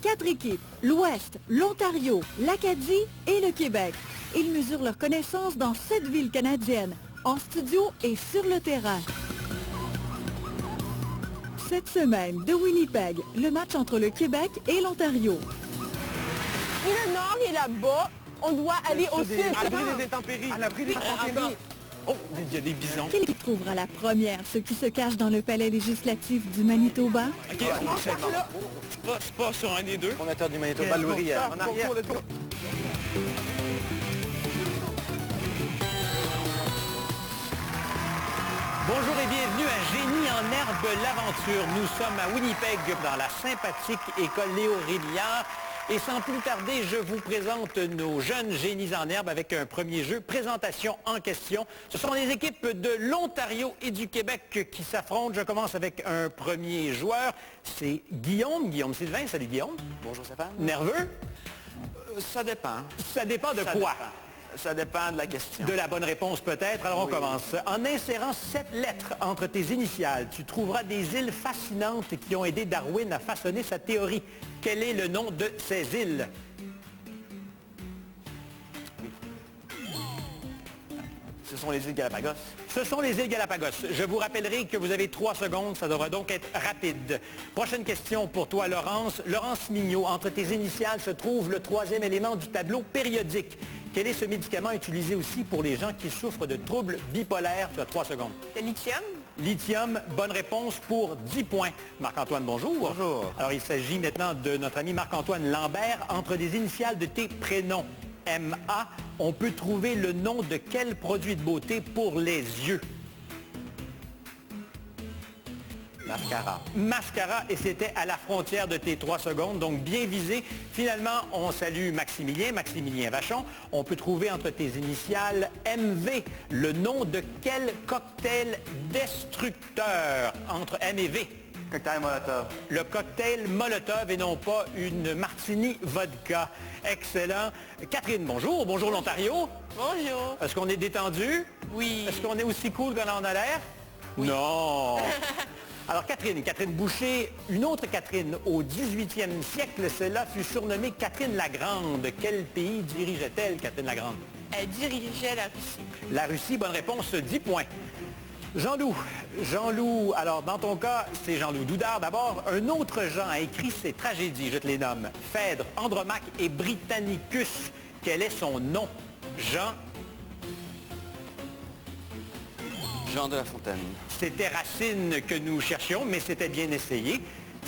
4 équipes, l'Ouest, l'Ontario, l'Acadie et le Québec. Ils mesurent leurs connaissances dans 7 villes canadiennes, en studio et sur le terrain. Cette semaine, de Winnipeg, le match entre le Québec et l'Ontario. Et le nord est là-bas. On doit aller au sud. À l'abri des intempéries. À l'abri des intempéries. Oh, il y a des bisons. Quelle équipe trouvera la première, ceux qui se cachent dans le palais législatif du Manitoba? OK, c'est pas sur un des deux. Fondateur du Manitoba, Louis, en arrière. Bonjour et bienvenue à Génie en herbe, l'aventure. Nous sommes à Winnipeg, dans la sympathique école Léo Rémillard. Et sans plus tarder, je vous présente nos jeunes génies en herbe avec un premier jeu. Présentation en question. Ce sont les équipes de l'Ontario et du Québec qui s'affrontent. Je commence avec un premier joueur. C'est Guillaume Sylvain. Salut Guillaume. Bonjour Stéphane. Nerveux? Ça dépend. Ça dépend de quoi? Ça dépend de la question. De la bonne réponse peut-être. Alors on commence. En insérant 7 lettres entre tes initiales, tu trouveras des îles fascinantes qui ont aidé Darwin à façonner sa théorie. Quel est le nom de ces îles? Ce sont les îles Galapagos. Ce sont les îles Galapagos. Je vous rappellerai que vous avez 3 secondes, ça devra donc être rapide. Prochaine question pour toi, Laurence. Laurence Mignot, entre tes initiales se trouve le 3e élément du tableau périodique. Quel est ce médicament utilisé aussi pour les gens qui souffrent de troubles bipolaires? Tu as 3 secondes. Le lithium. Lithium, bonne réponse pour 10 points. Marc-Antoine, bonjour. Bonjour. Alors, il s'agit maintenant de notre ami Marc-Antoine Lambert. Entre des initiales de tes prénoms, MA, on peut trouver le nom de quel produit de beauté pour les yeux? Mascara. Mascara, et c'était à la frontière de tes 3 secondes, donc bien visé. Finalement, on salue Maximilien Vachon. On peut trouver entre tes initiales MV le nom de quel cocktail destructeur entre M et V? Cocktail Molotov. Le cocktail Molotov et non pas une martini vodka. Excellent. Catherine, bonjour. Bonjour l'Ontario. Bonjour. Est-ce qu'on est détendu? Oui. Est-ce qu'on est aussi cool qu'on en a l'air? Oui. Non. Alors Catherine Boucher, une autre Catherine au 18e siècle, celle-là fut surnommée Catherine la Grande. Quel pays dirigeait-elle, Catherine la Grande? Elle dirigeait la Russie. La Russie, bonne réponse, 10 points. Jean-Loup, alors dans ton cas, c'est Jean-Loup Doudard. D'abord, un autre Jean a écrit ces tragédies, je te les nomme. Phèdre, Andromaque et Britannicus. Quel est son nom? Jean de La Fontaine. C'était Racine que nous cherchions, mais c'était bien essayé.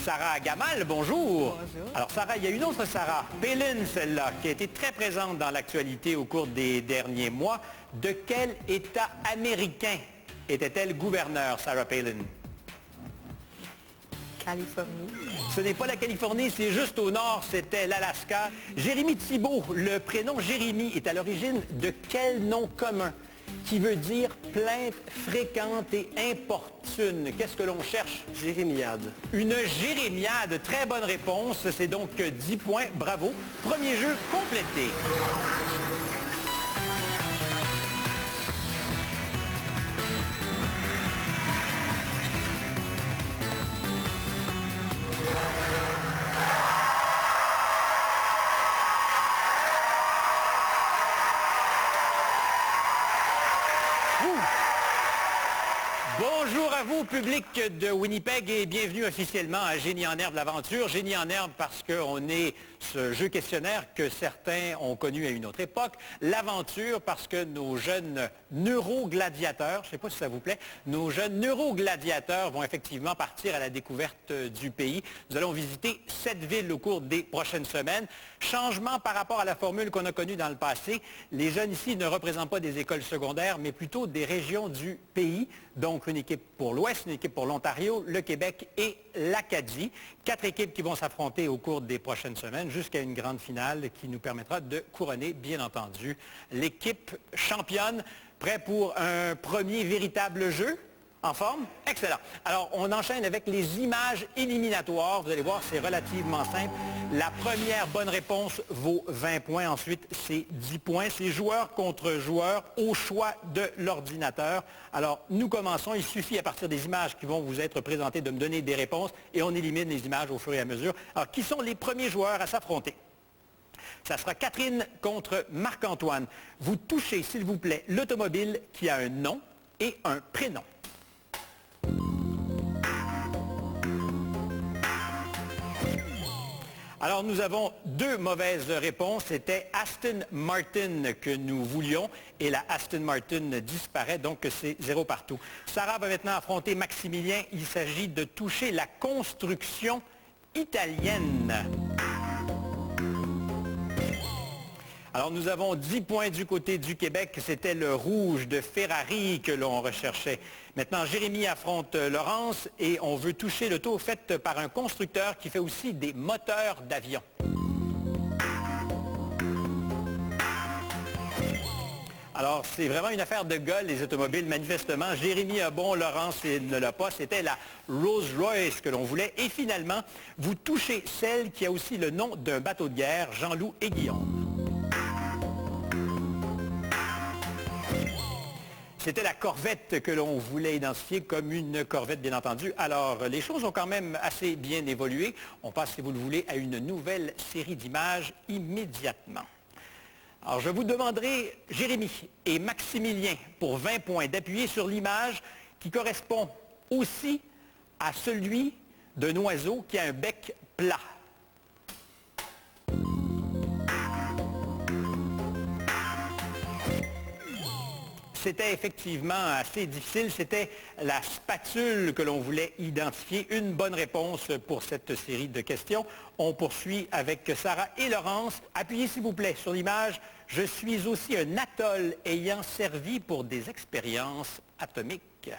Sarah Gamal, bonjour. Bonjour. Alors Sarah, il y a une autre Sarah, Palin celle-là, qui a été très présente dans l'actualité au cours des derniers mois. De quel État américain était-elle gouverneure, Sarah Palin? Californie. Ce n'est pas la Californie, c'est juste au nord, c'était l'Alaska. Jérémy Thibault, le prénom Jérémy est à l'origine de quel nom commun qui veut dire plainte fréquente et importune? Qu'est-ce que l'on cherche? Jérémiade. Une jérémiade, très bonne réponse. C'est donc 10 points, bravo. Premier jeu complété. Bonjour à vous, public de Winnipeg, et bienvenue officiellement à Génie en herbe, l'aventure. Génie en herbe parce qu'on est ce jeu questionnaire que certains ont connu à une autre époque. L'aventure parce que nos jeunes neurogladiateurs, je ne sais pas si ça vous plaît, nos jeunes neurogladiateurs vont effectivement partir à la découverte du pays. Nous allons visiter 7 villes au cours des prochaines semaines. Changement par rapport à la formule qu'on a connue dans le passé. Les jeunes ici ne représentent pas des écoles secondaires, mais plutôt des régions du pays. Donc une équipe pour l'Ouest, une équipe pour l'Ontario, le Québec et l'Acadie. 4 équipes qui vont s'affronter au cours des prochaines semaines jusqu'à une grande finale qui nous permettra de couronner, bien entendu, l'équipe championne. Prêt pour un premier véritable jeu? En forme? Excellent. Alors, on enchaîne avec les images éliminatoires. Vous allez voir, c'est relativement simple. La première bonne réponse vaut 20 points. Ensuite, c'est 10 points. C'est joueur contre joueur au choix de l'ordinateur. Alors, nous commençons. Il suffit, à partir des images qui vont vous être présentées, de me donner des réponses et on élimine les images au fur et à mesure. Alors, qui sont les premiers joueurs à s'affronter? Ça sera Catherine contre Marc-Antoine. Vous touchez, s'il vous plaît, l'automobile qui a un nom et un prénom. Alors, nous avons deux mauvaises réponses. C'était Aston Martin que nous voulions et la Aston Martin disparaît, donc c'est 0 partout. Sarah va maintenant affronter Maximilien. Il s'agit de toucher la construction italienne. Alors, nous avons 10 points du côté du Québec. C'était le rouge de Ferrari que l'on recherchait. Maintenant, Jérémy affronte Laurence et on veut toucher le tour fait par un constructeur qui fait aussi des moteurs d'avion. Alors, c'est vraiment une affaire de gars, les automobiles, manifestement. Jérémy a bon, Laurence ne l'a pas. C'était la Rolls-Royce que l'on voulait. Et finalement, vous touchez celle qui a aussi le nom d'un bateau de guerre, Jean-Loup et Guillaume. C'était la corvette que l'on voulait identifier comme une corvette, bien entendu. Alors, les choses ont quand même assez bien évolué. On passe, si vous le voulez, à une nouvelle série d'images immédiatement. Alors, je vous demanderai, Jérémy et Maximilien, pour 20 points, d'appuyer sur l'image qui correspond aussi à celui d'un oiseau qui a un bec plat. C'était effectivement assez difficile. C'était la spatule que l'on voulait identifier. Une bonne réponse pour cette série de questions. On poursuit avec Sarah et Laurence. Appuyez s'il vous plaît sur l'image. Je suis aussi un atoll ayant servi pour des expériences atomiques.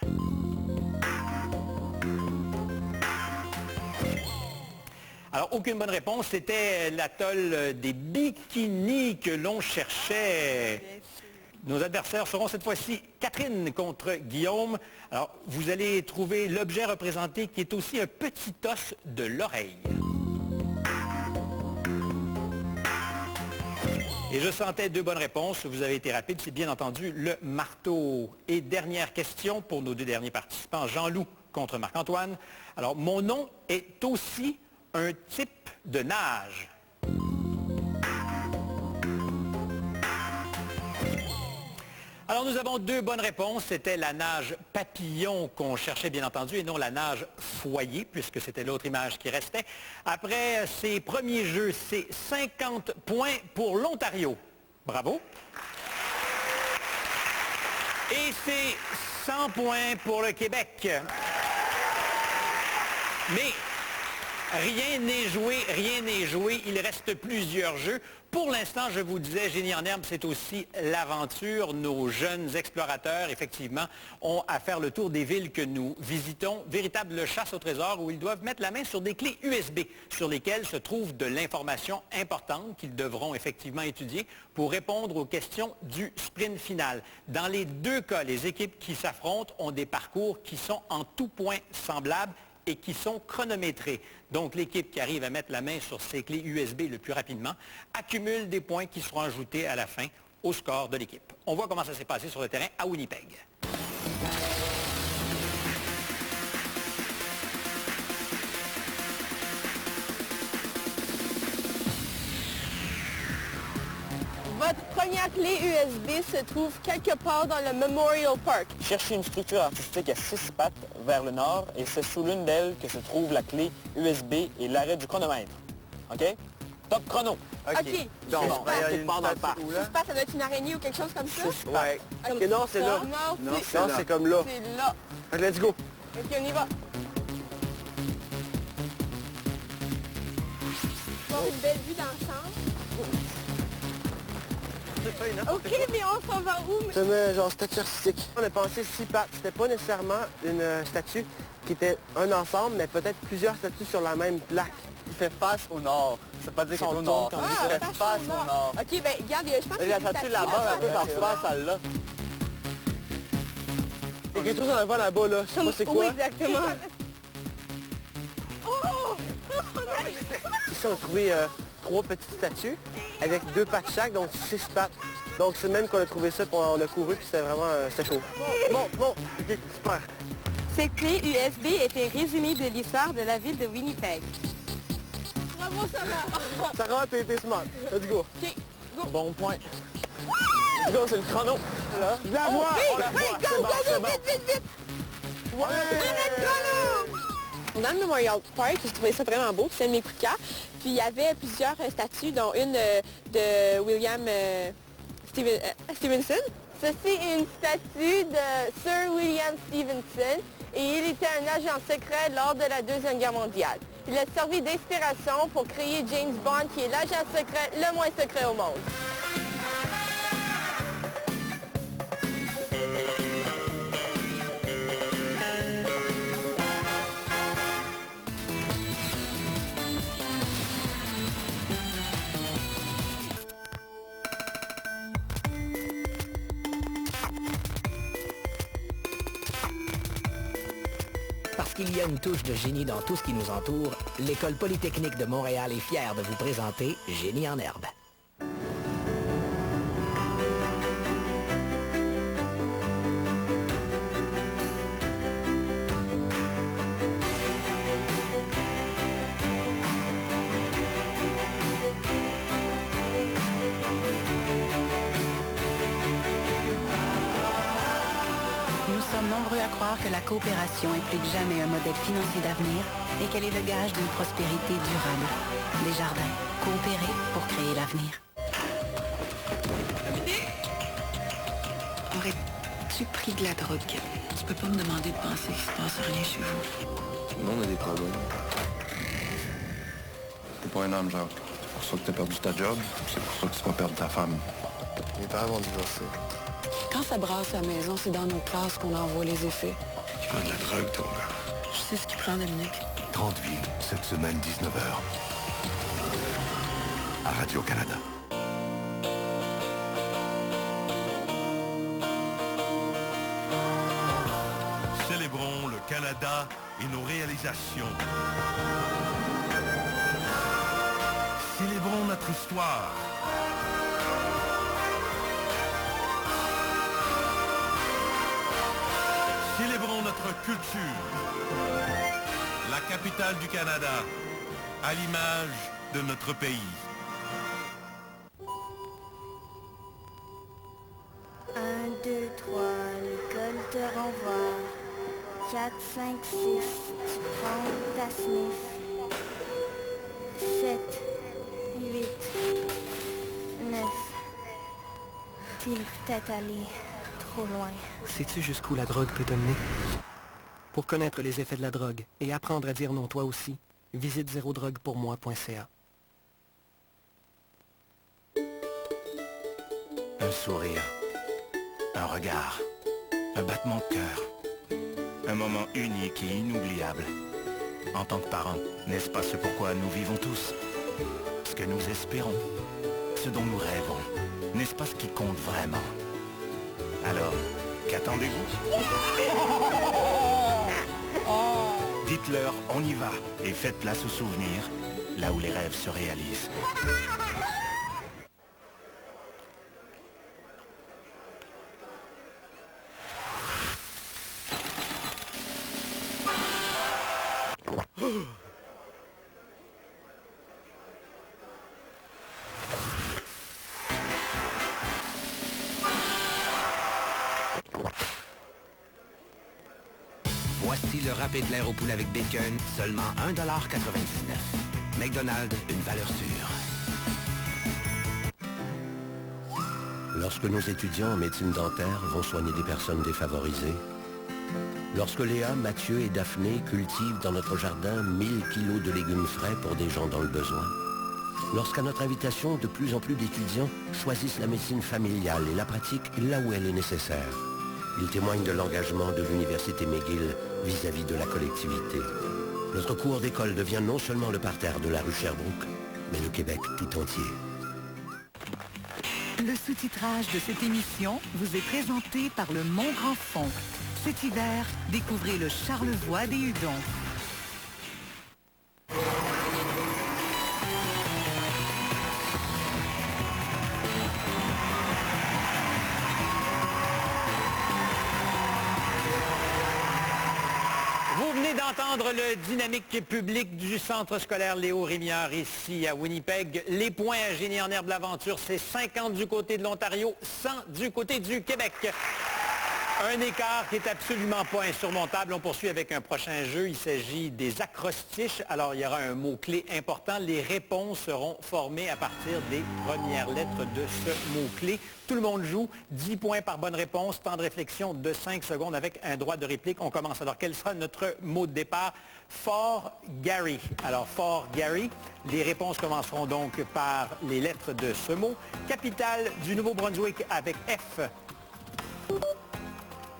Alors, aucune bonne réponse. C'était l'atoll des bikinis que l'on cherchait. Nos adversaires seront cette fois-ci Catherine contre Guillaume. Alors, vous allez trouver l'objet représenté qui est aussi un petit os de l'oreille. Et je sentais deux bonnes réponses. Vous avez été rapide. C'est bien entendu le marteau. Et dernière question pour nos deux derniers participants. Jean-Loup contre Marc-Antoine. Alors, mon nom est aussi un type de nage. Alors, nous avons deux bonnes réponses. C'était la nage papillon qu'on cherchait, bien entendu, et non la nage foyer, puisque c'était l'autre image qui restait. Après ces premiers jeux, c'est 50 points pour l'Ontario. Bravo. Et c'est 100 points pour le Québec. Mais rien n'est joué, rien n'est joué. Il reste plusieurs jeux. Pour l'instant, je vous disais, Génie en herbe, c'est aussi l'aventure. Nos jeunes explorateurs, effectivement, ont à faire le tour des villes que nous visitons. Véritable chasse au trésor où ils doivent mettre la main sur des clés USB sur lesquelles se trouve de l'information importante qu'ils devront effectivement étudier pour répondre aux questions du sprint final. Dans les deux cas, les équipes qui s'affrontent ont des parcours qui sont en tout point semblables et qui sont chronométrés. Donc, l'équipe qui arrive à mettre la main sur ces clés USB le plus rapidement accumule des points qui seront ajoutés à la fin au score de l'équipe. On voit comment ça s'est passé sur le terrain à Winnipeg. Votre première clé USB se trouve quelque part dans le Memorial Park. Cherchez une structure artistique à 6 pattes vers le nord et c'est sous l'une d'elles que se trouve la clé USB et l'arrêt du chronomètre. OK? Top chrono. OK. Donc, Six pattes. quelque part dans le parc. Six pattes, ça doit être une araignée ou quelque chose comme ça? Ouais. OK, non, c'est là. Non, c'est comme là. C'est là. OK, let's go. OK, on y va. Avoir une belle vue d'ensemble. OK, mais on s'en va où? C'est genre statue artistique. On a pensé 6 pattes. C'était pas nécessairement une statue qui était un ensemble, mais peut-être plusieurs statues sur la même plaque. Il fait face au nord. Ça veut pas dire qu'on au nord. Il fait face au nord. OK, ben regarde, je pense que La statue là-bas, un peu par face, celle-là. Il y a quelque chose en avant là-bas, là. Je sais pas c'est quoi. Oui, exactement. Ici, on a trouvé 3 petites statues avec 2 pattes chaque, donc 6 pattes. Donc c'est même qu'on a trouvé ça, puis on a couru, puis c'était vraiment c'était chaud. Bon, ok, super. Cette clé USB est un résumé de l'histoire de la ville de Winnipeg. Bravo, Sarah! Sarah, t'es smart. Let's go. OK, go. Bon point. Let's go, c'est le chrono. Là. Je la vois! On la voit! C'est bon, c'est bon. Vite! Ouais! Dans le Memorial Park, j'ai trouvé ça vraiment beau, c'est un de mes coups de cœur. Puis il y avait plusieurs statues, dont une de William Stevenson. Ceci est une statue de Sir William Stevenson et il était un agent secret lors de la Deuxième Guerre mondiale. Il a servi d'inspiration pour créer James Bond, qui est l'agent secret le moins secret au monde. Parce qu'il y a une touche de génie dans tout ce qui nous entoure, l'École polytechnique de Montréal est fière de vous présenter Génie en herbe. Nous sommes nombreux à croire que la coopération est plus que jamais un modèle financier d'avenir et qu'elle est le gage d'une prospérité durable. Desjardins, coopérer pour créer l'avenir. Aurais-tu pris de la drogue? Tu peux pas me demander de penser qu'il se passe rien chez vous. Tout le monde a des problèmes. T'es pas un homme, Jacques. C'est pour ça que t'as perdu ta job, c'est pour ça que tu vas perdre ta femme. Mes parents vont divorcer. Quand ça brasse à la maison, c'est dans nos classes qu'on envoie les effets. Tu prends de la drogue, ton gars. Je sais ce qu'il prend, Dominique. 30 villes, cette semaine, 19h. À Radio-Canada. Célébrons le Canada et nos réalisations. Célébrons notre histoire. Célébrons notre culture. La capitale du Canada, à l'image de notre pays. 1, 2, 3, l'école te renvoie. 4, 5, 6, tu prends ta sniff. 7, 8, 9. T'es peut-être allé trop loin. Sais-tu jusqu'où la drogue peut te mener? Pour connaître les effets de la drogue et apprendre à dire non toi aussi, visite zerodroguepourmoi.ca. Un sourire, un regard, un battement de cœur. Un moment unique et inoubliable. En tant que parents, n'est-ce pas ce pourquoi nous vivons tous? Ce que nous espérons, ce dont nous rêvons, n'est-ce pas ce qui compte vraiment? Alors, qu'attendez-vous? Dites-leur, on y va, et faites place aux souvenirs, là où les rêves se réalisent. Voici le rapide l'air au poulet avec bacon, seulement 1,99 $. McDonald's, une valeur sûre. Lorsque nos étudiants en médecine dentaire vont soigner des personnes défavorisées, lorsque Léa, Mathieu et Daphné cultivent dans notre jardin 1000 kilos de légumes frais pour des gens dans le besoin, lorsqu'à notre invitation, de plus en plus d'étudiants choisissent la médecine familiale et la pratiquent là où elle est nécessaire, ils témoignent de l'engagement de l'Université McGill vis-à-vis de la collectivité. Notre cours d'école devient non seulement le parterre de la rue Sherbrooke, mais le Québec tout entier. Le sous-titrage de cette émission vous est présenté par le Mont Grand Fond. Cet hiver, découvrez le Charlevoix des Hudons. Vous venez d'entendre le dynamique public du Centre scolaire Léo Rémillard ici à Winnipeg. Les points à Génie en herbe de l'aventure, c'est 50 du côté de l'Ontario, 100 du côté du Québec. Un écart qui est absolument pas insurmontable. On poursuit avec un prochain jeu. Il s'agit des acrostiches. Alors, il y aura un mot-clé important. Les réponses seront formées à partir des premières lettres de ce mot-clé. Tout le monde joue. 10 points par bonne réponse. Temps de réflexion de 5 secondes avec un droit de réplique. On commence. Alors, quel sera notre mot de départ? Fort Garry. Alors, Fort Garry. Les réponses commenceront donc par les lettres de ce mot. Capitale du Nouveau-Brunswick avec F.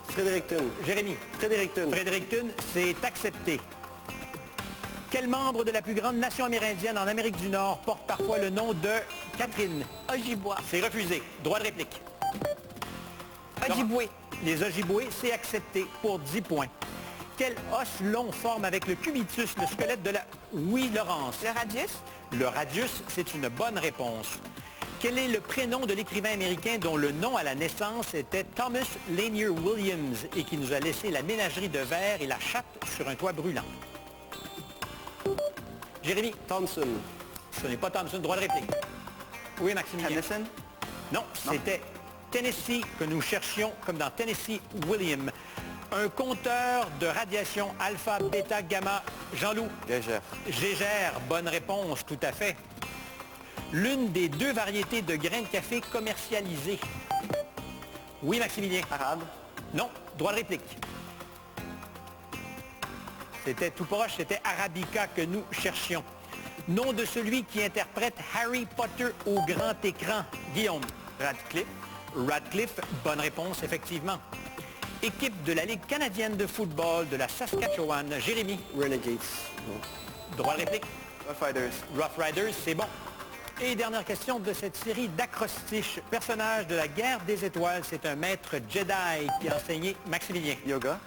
Fredericton. Jérémy. Fredericton. Fredericton, c'est accepté. Quel membre de la plus grande nation amérindienne en Amérique du Nord porte parfois le nom de Catherine? Ojibwa. C'est refusé. Droit de réplique. Ojibwe. Les Ojibwe, c'est accepté pour 10 points. Quel os long forme avec le cubitus le squelette de la... Oui, Laurence. Le radius. Le radius, c'est une bonne réponse. Quel est le prénom de l'écrivain américain dont le nom à la naissance était Thomas Lanier Williams et qui nous a laissé la ménagerie de verre et la chatte sur un toit brûlant? Jérémy. Thompson. Ce n'est pas Thompson. Droit de réplique. Oui, Maximilien. Anderson? Non, c'était Tennessee que nous cherchions, comme dans Tennessee William. Un compteur de radiation alpha, bêta, gamma. Jean-Loup. Gégère. Gégère. Bonne réponse, tout à fait. L'une des 2 variétés de grains de café commercialisées. Oui, Maximilien. Arabe? Non, droit de réplique. C'était tout proche, c'était Arabica que nous cherchions. Nom de celui qui interprète Harry Potter au grand écran. Guillaume. Radcliffe? Radcliffe, bonne réponse, effectivement. Équipe de la Ligue canadienne de football de la Saskatchewan. Jérémy. Renegades. Droit de réplique. Rough Riders. Rough Riders, c'est bon. Et dernière question de cette série d'acrostiches. Personnage de la guerre des étoiles, c'est un maître Jedi qui a enseigné Maximilien. Yoga?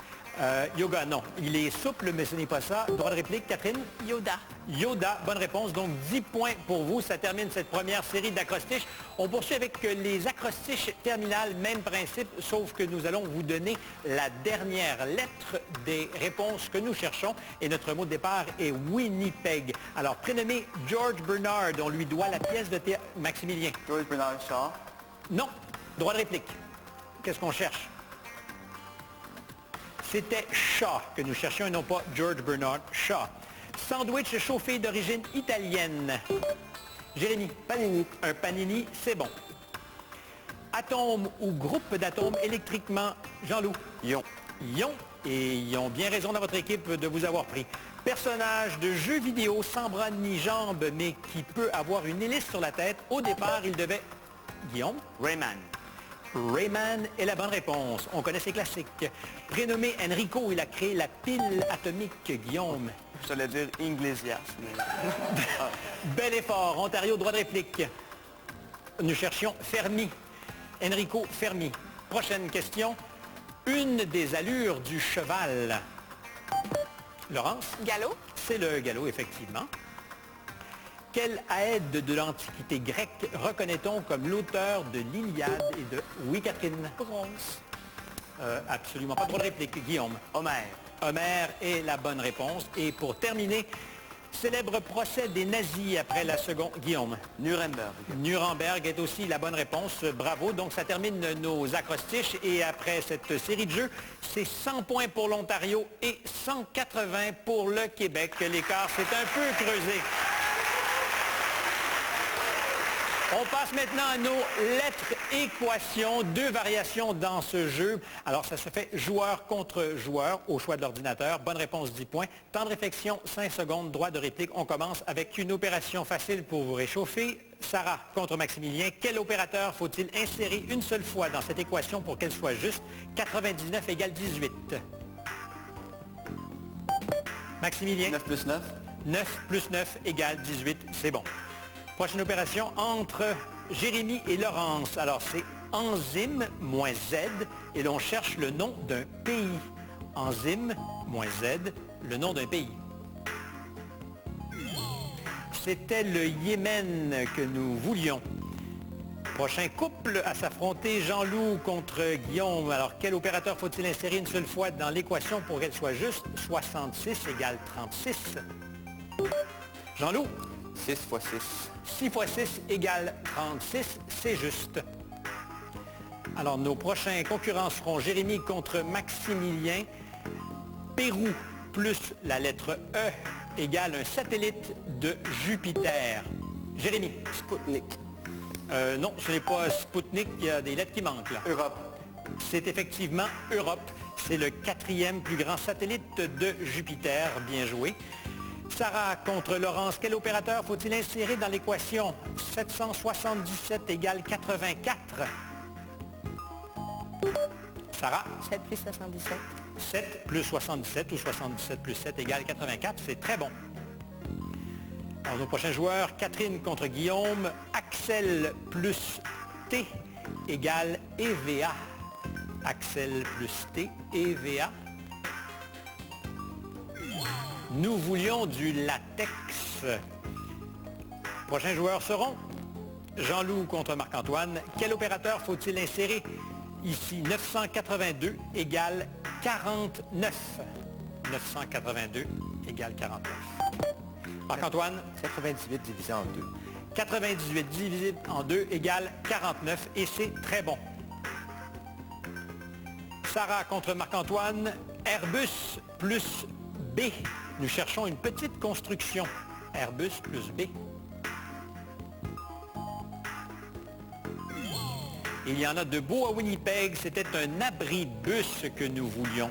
Yoga, non. Il est souple, mais ce n'est pas ça. Droit de réplique, Catherine? Yoda. Yoda, bonne réponse. Donc 10 points pour vous. Ça termine cette première série d'acrostiches. On poursuit avec les acrostiches terminales. Même principe, sauf que nous allons vous donner la dernière lettre des réponses que nous cherchons. Et notre mot de départ est Winnipeg. Alors, prénommé George Bernard, on lui doit la pièce de théâtre. Maximilien. George Bernard Shaw? Non. Droit de réplique. Qu'est-ce qu'on cherche? C'était Shaw que nous cherchions et non pas George Bernard Shaw. Sandwich chauffé d'origine italienne. Jérémy. Panini. Un panini, c'est bon. Atome ou groupe d'atomes électriquement. Jean-Loup. Ion. Ion. Et ils ont bien raison dans votre équipe de vous avoir pris. Personnage de jeu vidéo sans bras ni jambes, mais qui peut avoir une hélice sur la tête. Au départ, il devait... Guillaume. Rayman. Rayman est la bonne réponse. On connaît ses classiques. Prénommé Enrico, il a créé la pile atomique. Guillaume. Je allais dire Iglesias. Mais... Bel effort. Ontario, droit de réplique. Nous cherchions Fermi. Enrico Fermi. Prochaine question. Une des allures du cheval. Laurence? Galop. C'est le galop, effectivement. Quel aède de l'Antiquité grecque reconnaît-on comme l'auteur de l'Iliade et de... Oui, Catherine? Bronze. Absolument pas. Droit de réplique. Guillaume? Homère. Homère est la bonne réponse. Et pour terminer, célèbre procès des nazis après la seconde... Guillaume? Nuremberg. Nuremberg est aussi la bonne réponse. Bravo. Donc, ça termine nos acrostiches. Et après cette série de jeux, c'est 100 points pour l'Ontario et 180 pour le Québec. L'écart s'est un peu creusé. On passe maintenant à nos lettres équations, 2 variations dans ce jeu. Alors, ça se fait joueur contre joueur au choix de l'ordinateur. Bonne réponse, 10 points. Temps de réflexion, 5 secondes. Droit de réplique. On commence avec une opération facile pour vous réchauffer. Sarah contre Maximilien. Quel opérateur faut-il insérer une seule fois dans cette équation pour qu'elle soit juste? 99 égale 18. Maximilien? 9 plus 9. 9 plus 9 égale 18. C'est bon. Prochaine opération entre Jérémy et Laurence. Alors, c'est enzyme moins Z et l'on cherche le nom d'un pays. Enzyme, moins Z, le nom d'un pays. C'était le Yémen que nous voulions. Prochain couple à s'affronter, Jean-Loup contre Guillaume. Alors, quel opérateur faut-il insérer une seule fois dans l'équation pour qu'elle soit juste? 66 égale 36. Jean-Loup? 6 fois 6. 6 fois 6 égale 36, c'est juste. Alors, nos prochains concurrents seront Jérémy contre Maximilien. Pérou plus la lettre E égale un satellite de Jupiter. Jérémy? Spoutnik. Non, ce n'est pas Spoutnik, il y a des lettres qui manquent là. Europe. C'est effectivement Europe. C'est le 4e plus grand satellite de Jupiter. Bien joué. Sarah contre Laurence. Quel opérateur faut-il insérer dans l'équation? 777 égale 84. Sarah? 7 plus 77. 7 plus 77 ou 77 plus 7 égale 84. C'est très bon. Alors, nos prochains joueurs, Catherine contre Guillaume. Axel plus T égale EVA. Axel plus T, EVA. Nous voulions du latex. Prochains joueurs seront Jean-Loup contre Marc-Antoine. Quel opérateur faut-il insérer ici? 982 égale 49. 982 égale 49. Marc-Antoine? 98 divisé en 2. 98 divisé en 2 égale 49 et c'est très bon. Sarah contre Marc-Antoine. Airbus plus B. Nous cherchons une petite construction. Airbus plus B. Il y en a de beaux à Winnipeg. C'était un abribus que nous voulions.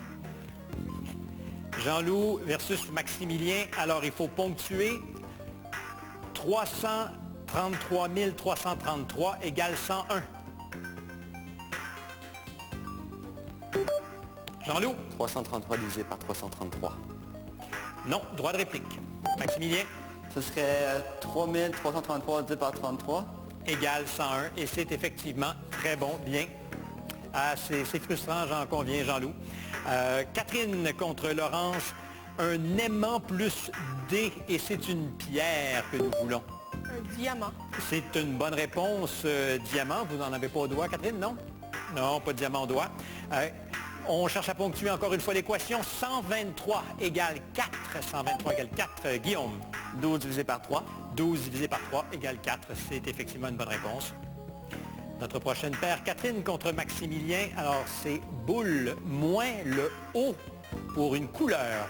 Jean-Loup versus Maximilien. Alors, il faut ponctuer. 333 333 égale 101. Jean-Loup? 333 divisé par 333. Non, droit de réplique. Maximilien? Ce serait 3333 divisé par 33. Égale 101. Et c'est effectivement très bon, bien. Ah, c'est frustrant, j'en conviens, Jean-Loup. Catherine contre Laurence. Un aimant plus D, et c'est une pierre que nous voulons. Un diamant. C'est une bonne réponse. Diamant, vous n'en avez pas au doigt, Catherine, non? Non, pas de diamant au doigt. On cherche à ponctuer encore une fois l'équation. 123 égale 4. 123 égale 4. Guillaume? 12 divisé par 3. 12 divisé par 3 égale 4. C'est effectivement une bonne réponse. Notre prochaine paire, Catherine contre Maximilien. Alors, c'est boule moins le O pour une couleur.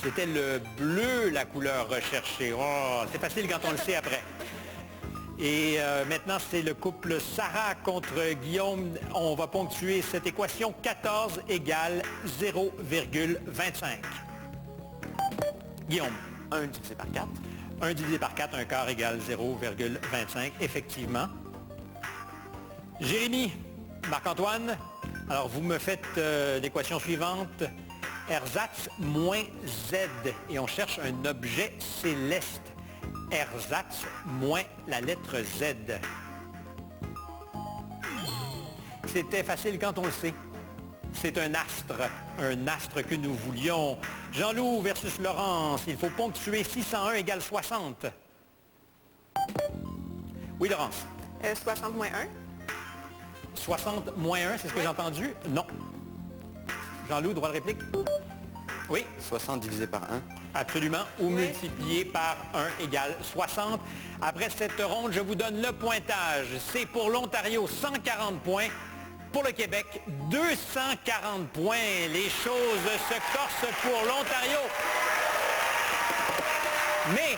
C'était le bleu, la couleur recherchée. Oh, c'est facile quand on le sait après. Et maintenant, c'est le couple Sarah contre Guillaume. On va ponctuer cette équation. 14 égale 0,25. Guillaume? 1 divisé par 4. 1 divisé par 4, un quart égale 0,25, effectivement. Jérémy, Marc-Antoine, alors vous me faites l'équation suivante. Ersatz moins Z. Et on cherche un objet céleste. Ersatz moins la lettre Z. C'était facile quand on le sait. C'est un astre que nous voulions. Jean-Loup versus Laurence, il faut ponctuer 601 égale 60. Oui, Laurence? 60 moins 1. 60 moins 1, c'est ce que j'ai entendu? Non. Jean-Loup, droit de réplique? Oui? 60 divisé par 1. Absolument. Ou multiplié par 1 égale 60. Après cette ronde, je vous donne le pointage. C'est pour l'Ontario, 140 points. Pour le Québec, 240 points. Les choses se corsent pour l'Ontario. Mais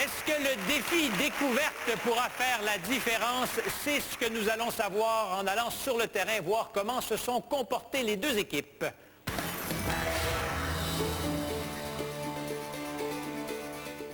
est-ce que le défi découverte pourra faire la différence? C'est ce que nous allons savoir en allant sur le terrain, voir comment se sont comportées les deux équipes.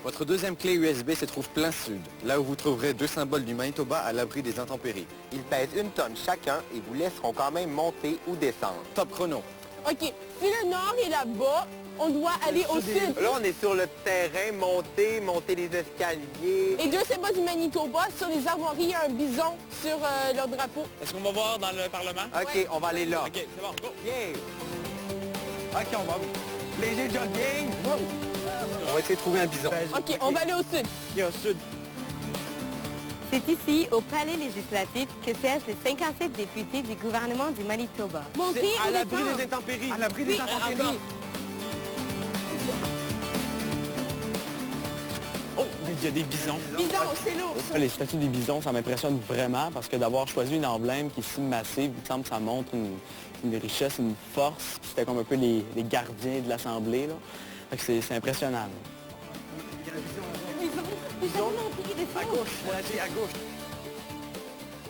Votre deuxième clé USB se trouve plein sud, là où vous trouverez 2 symboles du Manitoba à l'abri des intempéries. Ils pèsent 1 tonne chacun et vous laisseront quand même monter ou descendre. Top chrono. OK. Si le nord est là-bas, On doit aller au sud. Là, on est sur le terrain, monter les escaliers. Et je sais pas du Manitoba, sur les armoiries, il y a un bison sur leur drapeau. Est-ce qu'on va voir dans le Parlement? OK, on va aller là. OK, c'est bon, go! Yeah! OK, on va... Léger jogging! On va essayer de trouver un bison. OK, on va aller au sud. OK, au sud. C'est ici, au Palais législatif, que siègent les 57 députés du gouvernement du Manitoba. Montez à l'abri des intempéries. À l'abri des intempéries. Oh, il y a des bisons. Bisons, c'est lourd. Les statues des bisons, ça m'impressionne vraiment parce que d'avoir choisi une emblème qui est si massive, il me semble que ça montre une richesse, une force. C'était comme un peu les gardiens de l'Assemblée. C'est impressionnant. Là. À gauche, à gauche.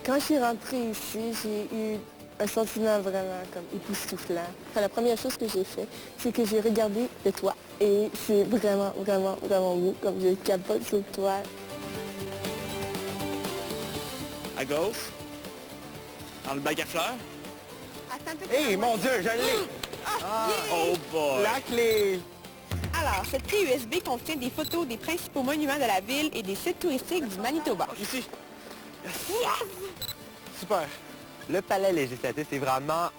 Quand je suis rentrée ici, j'ai eu un sentiment vraiment comme époustouflant. La première chose que j'ai fait, c'est que j'ai regardé le toit. Et c'est vraiment, vraiment, vraiment beau, comme je capote sur le toit. À gauche. Dans le bac à fleurs. Hé, mon Dieu, je l'ai! Oh boy! La clé! Alors, cette clé USB contient des photos des principaux monuments de la ville et des sites touristiques du Manitoba. Ici. Super. Le palais législatif, c'est vraiment...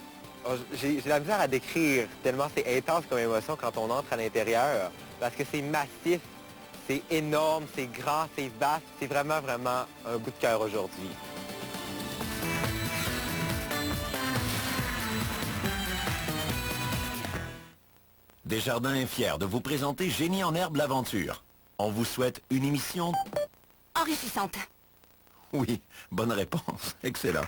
J'ai la misère à décrire tellement c'est intense comme émotion quand on entre à l'intérieur. Parce que c'est massif, c'est énorme, c'est grand, c'est vaste. C'est vraiment, vraiment un bout de cœur aujourd'hui. Desjardins est fier de vous présenter Génie en herbe l'aventure. On vous souhaite une émission... Enrichissante. Oui, bonne réponse. Excellent.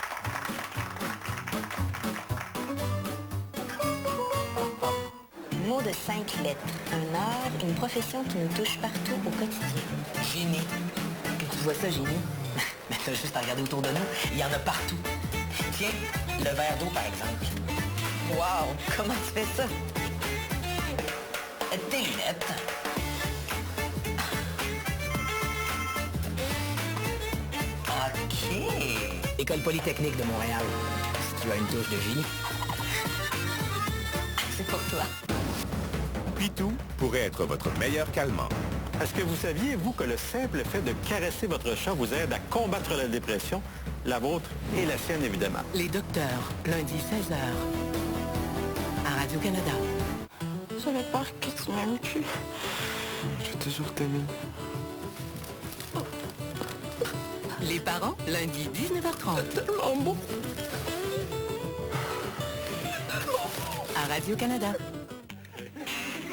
Mot de 5 lettres. Un art, une profession qui nous touche partout au quotidien. Génie. Tu vois ça, génie? Mais t'as juste à regarder autour de nous. Il y en a partout. Tiens, le verre d'eau, par exemple. Wow! Comment tu fais ça? Tes lunettes. OK. École Polytechnique de Montréal. Si tu as une touche de génie, c'est pour toi. Pitou pourrait être votre meilleur calmant. Est-ce que vous saviez, vous, que le simple fait de caresser votre chat vous aide à combattre la dépression, la vôtre et la sienne, évidemment? Les docteurs, lundi 16h, à Radio-Canada. J'avais peur que tu m'aimes plus. Je vais toujours t'aimer. Les parents, lundi 19h30. Tellement beau. À Radio-Canada.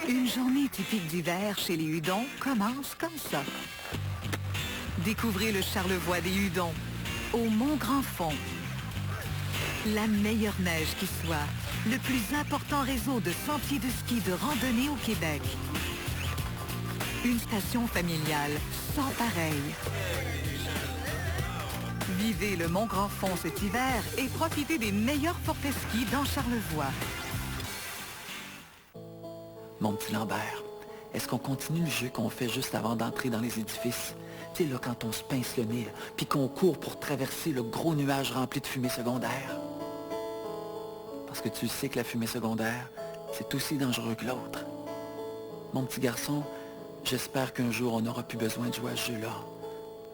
Une journée typique d'hiver chez les Hudons commence comme ça. Découvrez le Charlevoix des Hudons, au Mont-Grand-Fond. La meilleure neige qui soit, le plus important réseau de sentiers de ski de randonnée au Québec. Une station familiale sans pareil. Vivez le Mont-Grand-Fond cet hiver et profitez des meilleurs forfaits ski dans Charlevoix. Mon petit Lambert, est-ce qu'on continue le jeu qu'on fait juste avant d'entrer dans les édifices? Tu sais, là, quand on se pince le nez, puis qu'on court pour traverser le gros nuage rempli de fumée secondaire. Parce que tu sais que la fumée secondaire, c'est aussi dangereux que l'autre. Mon petit garçon, j'espère qu'un jour on n'aura plus besoin de jouer à ce jeu-là.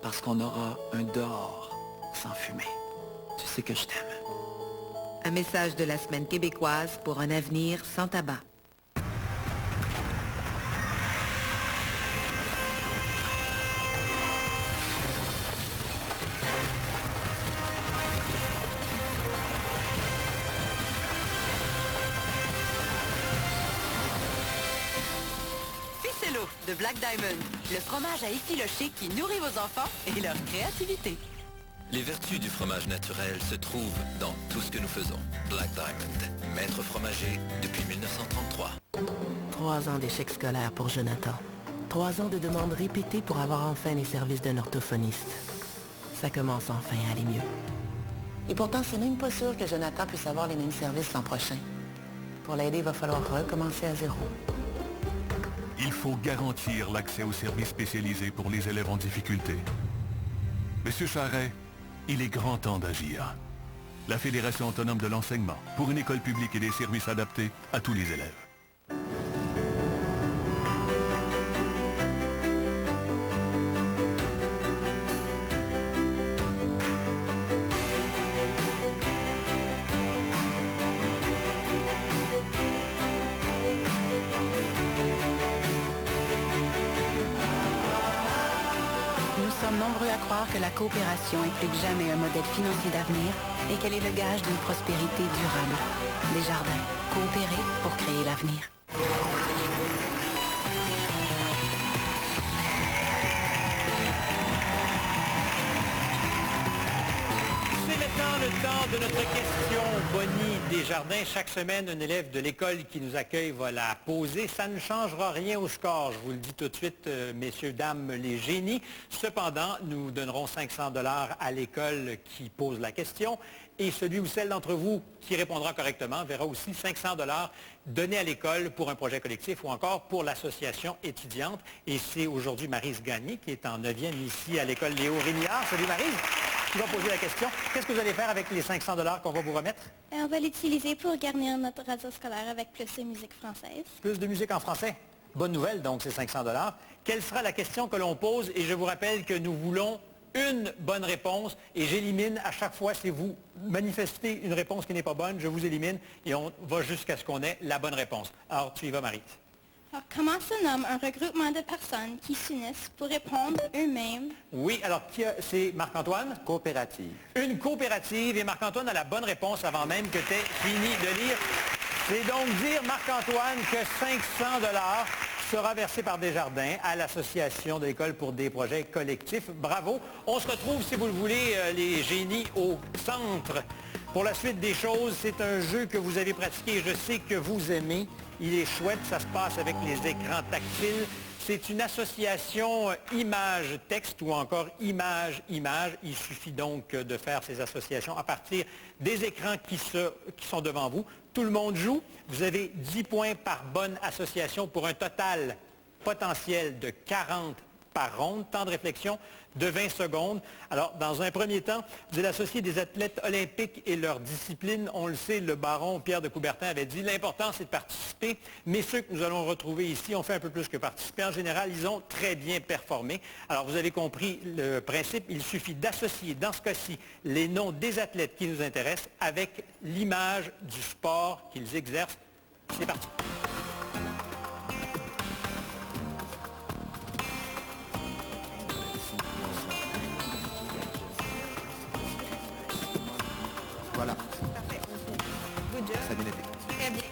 Parce qu'on aura un dehors sans fumée. Tu sais que je t'aime. Un message de la Semaine québécoise pour un avenir sans tabac. De Black Diamond, le fromage à effilocher qui nourrit vos enfants et leur créativité. Les vertus du fromage naturel se trouvent dans tout ce que nous faisons. Black Diamond, maître fromager depuis 1933. 3 ans d'échec scolaire pour Jonathan. 3 ans de demandes répétées pour avoir enfin les services d'un orthophoniste. Ça commence enfin à aller mieux. Et pourtant, c'est même pas sûr que Jonathan puisse avoir les mêmes services l'an prochain. Pour l'aider, il va falloir recommencer à zéro. Il faut garantir l'accès aux services spécialisés pour les élèves en difficulté. Monsieur Charret, il est grand temps d'agir. La Fédération autonome de l'enseignement, pour une école publique et des services adaptés à tous les élèves. sommes nombreux à croire que la coopération est plus que jamais un modèle financier d'avenir et qu'elle est le gage d'une prospérité durable. Desjardins, coopérer pour créer l'avenir. Le temps de notre question Bonnie Desjardins. Chaque semaine, un élève de l'école qui nous accueille va la poser. Ça ne changera rien au score, je vous le dis tout de suite, messieurs, dames, les génies. Cependant, nous donnerons 500 $ à l'école qui pose la question. Et celui ou celle d'entre vous qui répondra correctement verra aussi 500 $ donnés à l'école pour un projet collectif ou encore pour l'association étudiante. Et c'est aujourd'hui Maryse Gagné qui est en 9e ici à l'école Léo Rémillard. Salut Maryse! Qui va poser la question. Qu'est-ce que vous allez faire avec les 500 $ qu'on va vous remettre? On va l'utiliser pour garnir notre radio scolaire avec plus de musique française. Plus de musique en français. Bonne nouvelle, donc, c'est 500 $. Quelle sera la question que l'on pose? Et je vous rappelle que nous voulons une bonne réponse et j'élimine à chaque fois, si vous manifestez une réponse qui n'est pas bonne, je vous élimine et on va jusqu'à ce qu'on ait la bonne réponse. Alors, tu y vas, Marie. Alors, comment se nomme un regroupement de personnes qui s'unissent pour répondre eux-mêmes? Oui, alors c'est Marc-Antoine? Coopérative. Une coopérative et Marc-Antoine a la bonne réponse avant même que tu aies fini de lire. C'est donc dire, Marc-Antoine, que 500 $ sera versé par Desjardins à l'association de l'école pour des projets collectifs. Bravo. On se retrouve, si vous le voulez, les génies au centre. Pour la suite des choses, c'est un jeu que vous avez pratiqué et je sais que vous aimez. Il est chouette, ça se passe avec les écrans tactiles. C'est une association image-texte ou encore image-image. Il suffit donc de faire ces associations à partir des écrans qui sont devant vous. Tout le monde joue. Vous avez 10 points par bonne association pour un total potentiel de 40 par ronde. Temps de réflexion de 20 secondes. Alors, dans un premier temps, vous allez associer des athlètes olympiques et leur discipline. On le sait, le baron Pierre de Coubertin avait dit, l'important, c'est de participer. Mais ceux que nous allons retrouver ici ont fait un peu plus que participer. En général, ils ont très bien performé. Alors, vous avez compris le principe. Il suffit d'associer, dans ce cas-ci, les noms des athlètes qui nous intéressent avec l'image du sport qu'ils exercent. C'est parti. Voilà. Parfait. Good job. Ça a bien été. Très bien.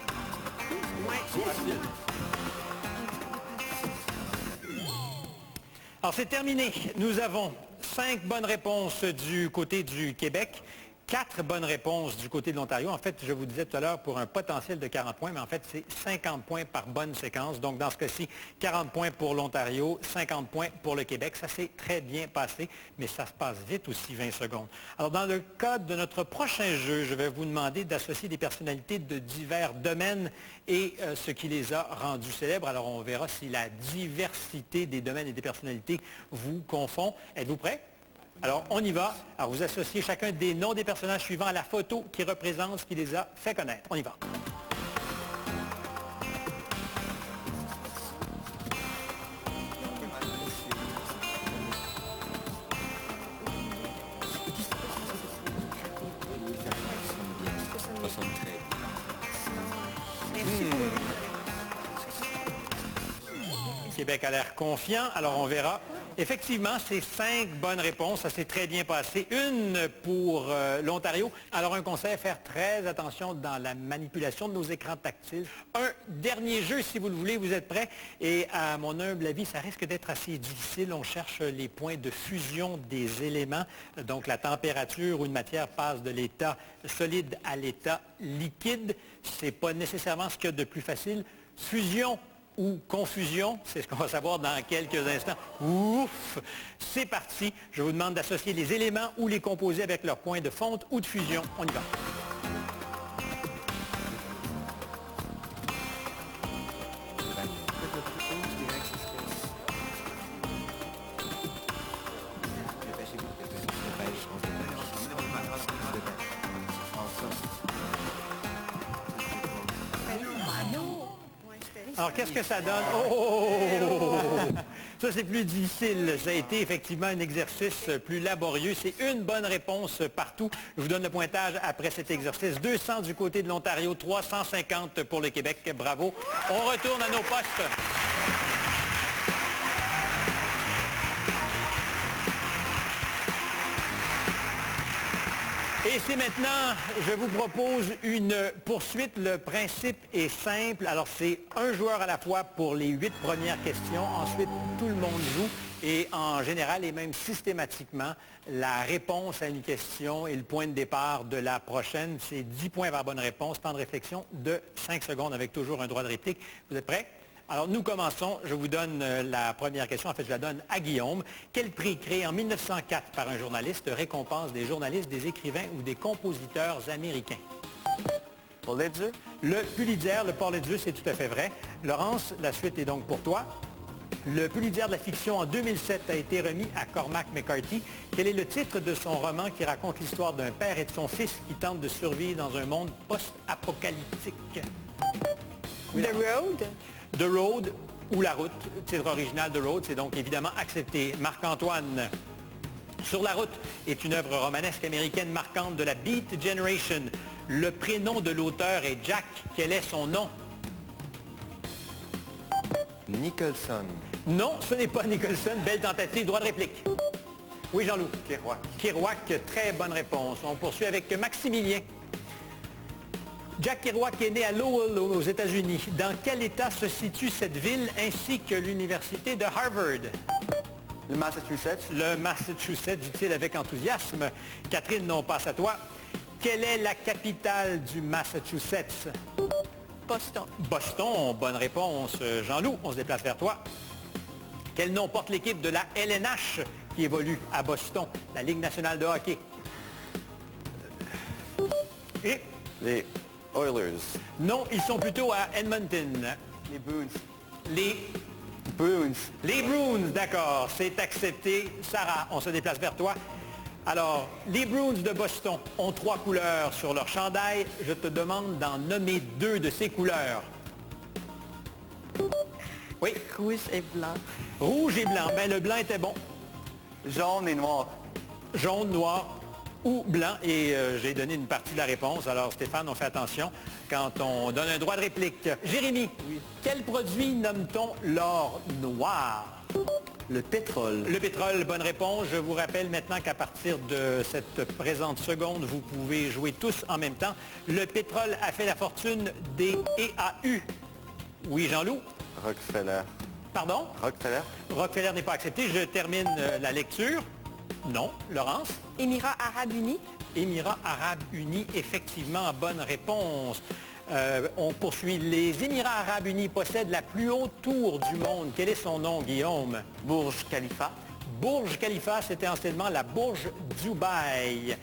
Alors, c'est terminé. Nous avons 5 bonnes réponses du côté du Québec, 4 bonnes réponses du côté de l'Ontario. En fait, je vous disais tout à l'heure pour un potentiel de 40 points, mais en fait, c'est 50 points par bonne séquence. Donc, dans ce cas-ci, 40 points pour l'Ontario, 50 points pour le Québec. Ça s'est très bien passé, mais ça se passe vite aussi, 20 secondes. Alors, dans le cadre de notre prochain jeu, je vais vous demander d'associer des personnalités de divers domaines et ce qui les a rendus célèbres. Alors, on verra si la diversité des domaines et des personnalités vous confond. Êtes-vous prêts? Alors, on y va. Alors, vous associez chacun des noms des personnages suivants à la photo qui représente ce qui les a fait connaître. On y va. Québec a l'air confiant, alors on verra. Effectivement, c'est 5 bonnes réponses, ça s'est très bien passé. Une pour l'Ontario. Alors un conseil, faire très attention dans la manipulation de nos écrans tactiles. Un dernier jeu, si vous le voulez, vous êtes prêts? Et à mon humble avis, ça risque d'être assez difficile. On cherche les points de fusion des éléments. Donc la température où une matière passe de l'état solide à l'état liquide. Ce n'est pas nécessairement ce qu'il y a de plus facile. Fusion ou confusion, c'est ce qu'on va savoir dans quelques instants. Ouf! C'est parti. Je vous demande d'associer les éléments ou les composés avec leur point de fonte ou de fusion. On y va. Alors, qu'est-ce que ça donne? Oh! Ça, c'est plus difficile. Ça a été effectivement un exercice plus laborieux. C'est une bonne réponse partout. Je vous donne le pointage après cet exercice. 200 du côté de l'Ontario, 350 pour le Québec. Bravo. On retourne à nos postes. ici maintenant, je vous propose une poursuite. Le principe est simple. Alors, c'est un joueur à la fois pour les 8 premières questions. Ensuite, tout le monde joue. Et en général, et même systématiquement, la réponse à une question et le point de départ de la prochaine, c'est 10 points par bonne réponse. Temps de réflexion de 5 secondes avec toujours un droit de réplique. Vous êtes prêts? Alors, nous commençons. Je vous donne la première question. En fait, je la donne à Guillaume. Quel prix créé en 1904 par un journaliste récompense des journalistes, des écrivains ou des compositeurs américains? Pulitzer? Le Pulitzer, le Pulitzer, c'est tout à fait vrai. Laurence, la suite est donc pour toi. Le Pulitzer de la fiction en 2007 a été remis à Cormac McCarthy. Quel est le titre de son roman qui raconte l'histoire d'un père et de son fils qui tentent de survivre dans un monde post-apocalyptique? The Road? The Road ou La Route, titre original The Road, c'est donc évidemment accepté. Marc-Antoine, Sur la route est une œuvre romanesque américaine marquante de la Beat Generation. Le prénom de l'auteur est Jack. Quel est son nom? Nicholson. Non, ce n'est pas Nicholson. Belle tentative, droit de réplique. Oui, Jean-Loup. Kerouac. Kerouac, très bonne réponse. On poursuit avec Maximilien. Jack Kerouac est né à Lowell, aux États-Unis. Dans quel État se situe cette ville ainsi que l'université de Harvard? Le Massachusetts. Le Massachusetts, dit-il avec enthousiasme. Catherine, on passe à toi. Quelle est la capitale du Massachusetts? Boston. Boston, bonne réponse. Jean-Loup, on se déplace vers toi. Quel nom porte l'équipe de la LNH qui évolue à Boston, la Ligue nationale de hockey? Et? Les Oilers. Non, ils sont plutôt à Edmonton. Les Bruins. Les Bruins. Les Bruins, d'accord, c'est accepté. Sarah, on se déplace vers toi. Alors, les Bruins de Boston ont 3 couleurs sur leur chandail. Je te demande d'en nommer 2 de ces couleurs. Oui. Rouge et blanc. Rouge et blanc. Ben, le blanc était bon. Jaune et noir. Jaune, noir ou blanc. Et j'ai donné une partie de la réponse. Alors, Stéphane, on fait attention quand on donne un droit de réplique. Jérémy, oui. Quel produit nomme-t-on l'or noir? Le pétrole. Le pétrole, bonne réponse. Je vous rappelle maintenant qu'à partir de cette présente seconde, vous pouvez jouer tous en même temps. Le pétrole a fait la fortune des EAU. Oui, Jean-Loup? Rockefeller. Pardon? Rockefeller. Rockefeller n'est pas accepté. Je termine la lecture. Non. Laurence? Émirats arabes unis. Émirats arabes unis, effectivement, bonne réponse. On poursuit. Les Émirats arabes unis possèdent la plus haute tour du monde. Quel est son nom, Guillaume? Burj Khalifa. Burj Khalifa, c'était anciennement la Burj Dubaï.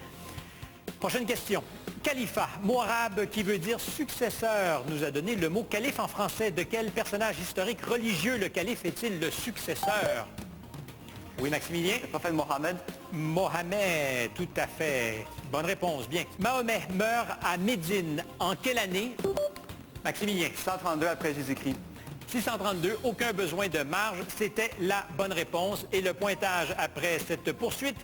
Prochaine question. Khalifa, mot arabe qui veut dire successeur, nous a donné le mot calife en français. De quel personnage historique religieux le calife est-il le successeur? Oui, Maximilien? Le prophète Mohammed. Mohammed, tout à fait. Bonne réponse, bien. Mahomet meurt à Médine en quelle année? Maximilien? 132 après Jésus-Christ. 632, aucun besoin de marge, c'était la bonne réponse. Et le pointage après cette poursuite,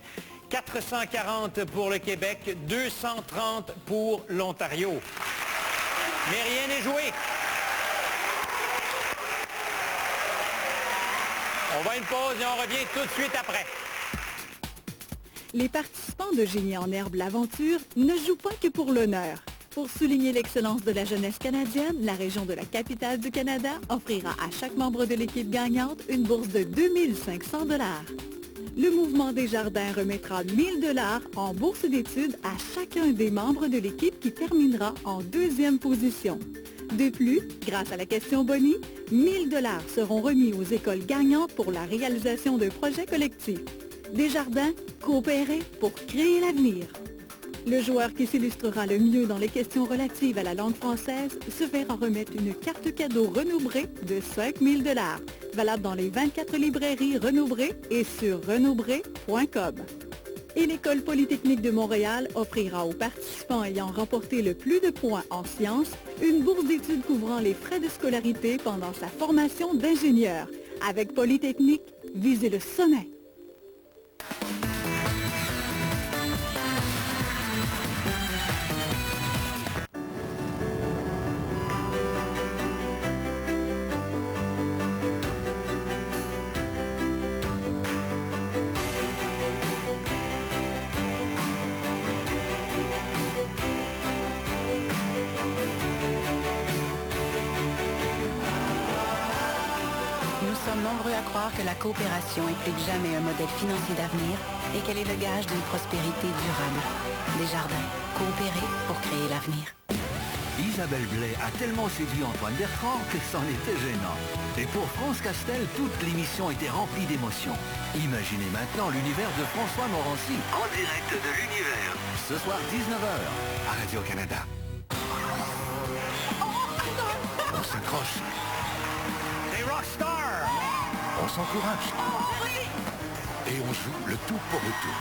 440 pour le Québec, 230 pour l'Ontario. Mais rien n'est joué. On va à une pause et on revient tout de suite après. Les participants de Génie en herbe l'aventure ne jouent pas que pour l'honneur. Pour souligner l'excellence de la jeunesse canadienne, la région de la capitale du Canada offrira à chaque membre de l'équipe gagnante une bourse de 2500 $. Le mouvement Desjardins remettra 1000 $ en bourse d'études à chacun des membres de l'équipe qui terminera en 2e position. De plus, grâce à la question Boni, 1000 $ seront remis aux écoles gagnantes pour la réalisation de projets collectifs. Desjardins, coopérer pour créer l'avenir. Le joueur qui s'illustrera le mieux dans les questions relatives à la langue française se verra remettre une carte cadeau Renaud Bré de 5000 $, valable dans les 24 librairies Renaud Bré et sur renaudbré.com. Et l'École polytechnique de Montréal offrira aux participants ayant remporté le plus de points en sciences une bourse d'études couvrant les frais de scolarité pendant sa formation d'ingénieur. Avec Polytechnique, visez le sommet. nombreux à croire que la coopération est plus que jamais un modèle financier d'avenir et qu'elle est le gage d'une prospérité durable. Desjardins, coopérer pour créer l'avenir. Isabelle Blais a tellement séduit Antoine Bertrand que c'en était gênant. Et pour France Castel, toute l'émission était remplie d'émotions. Imaginez maintenant l'univers de François Morancy. En direct de l'univers. Ce soir 19h à Radio-Canada. On s'accroche. Les Rockstars! On s'encourage. Et on joue le tout pour le tout.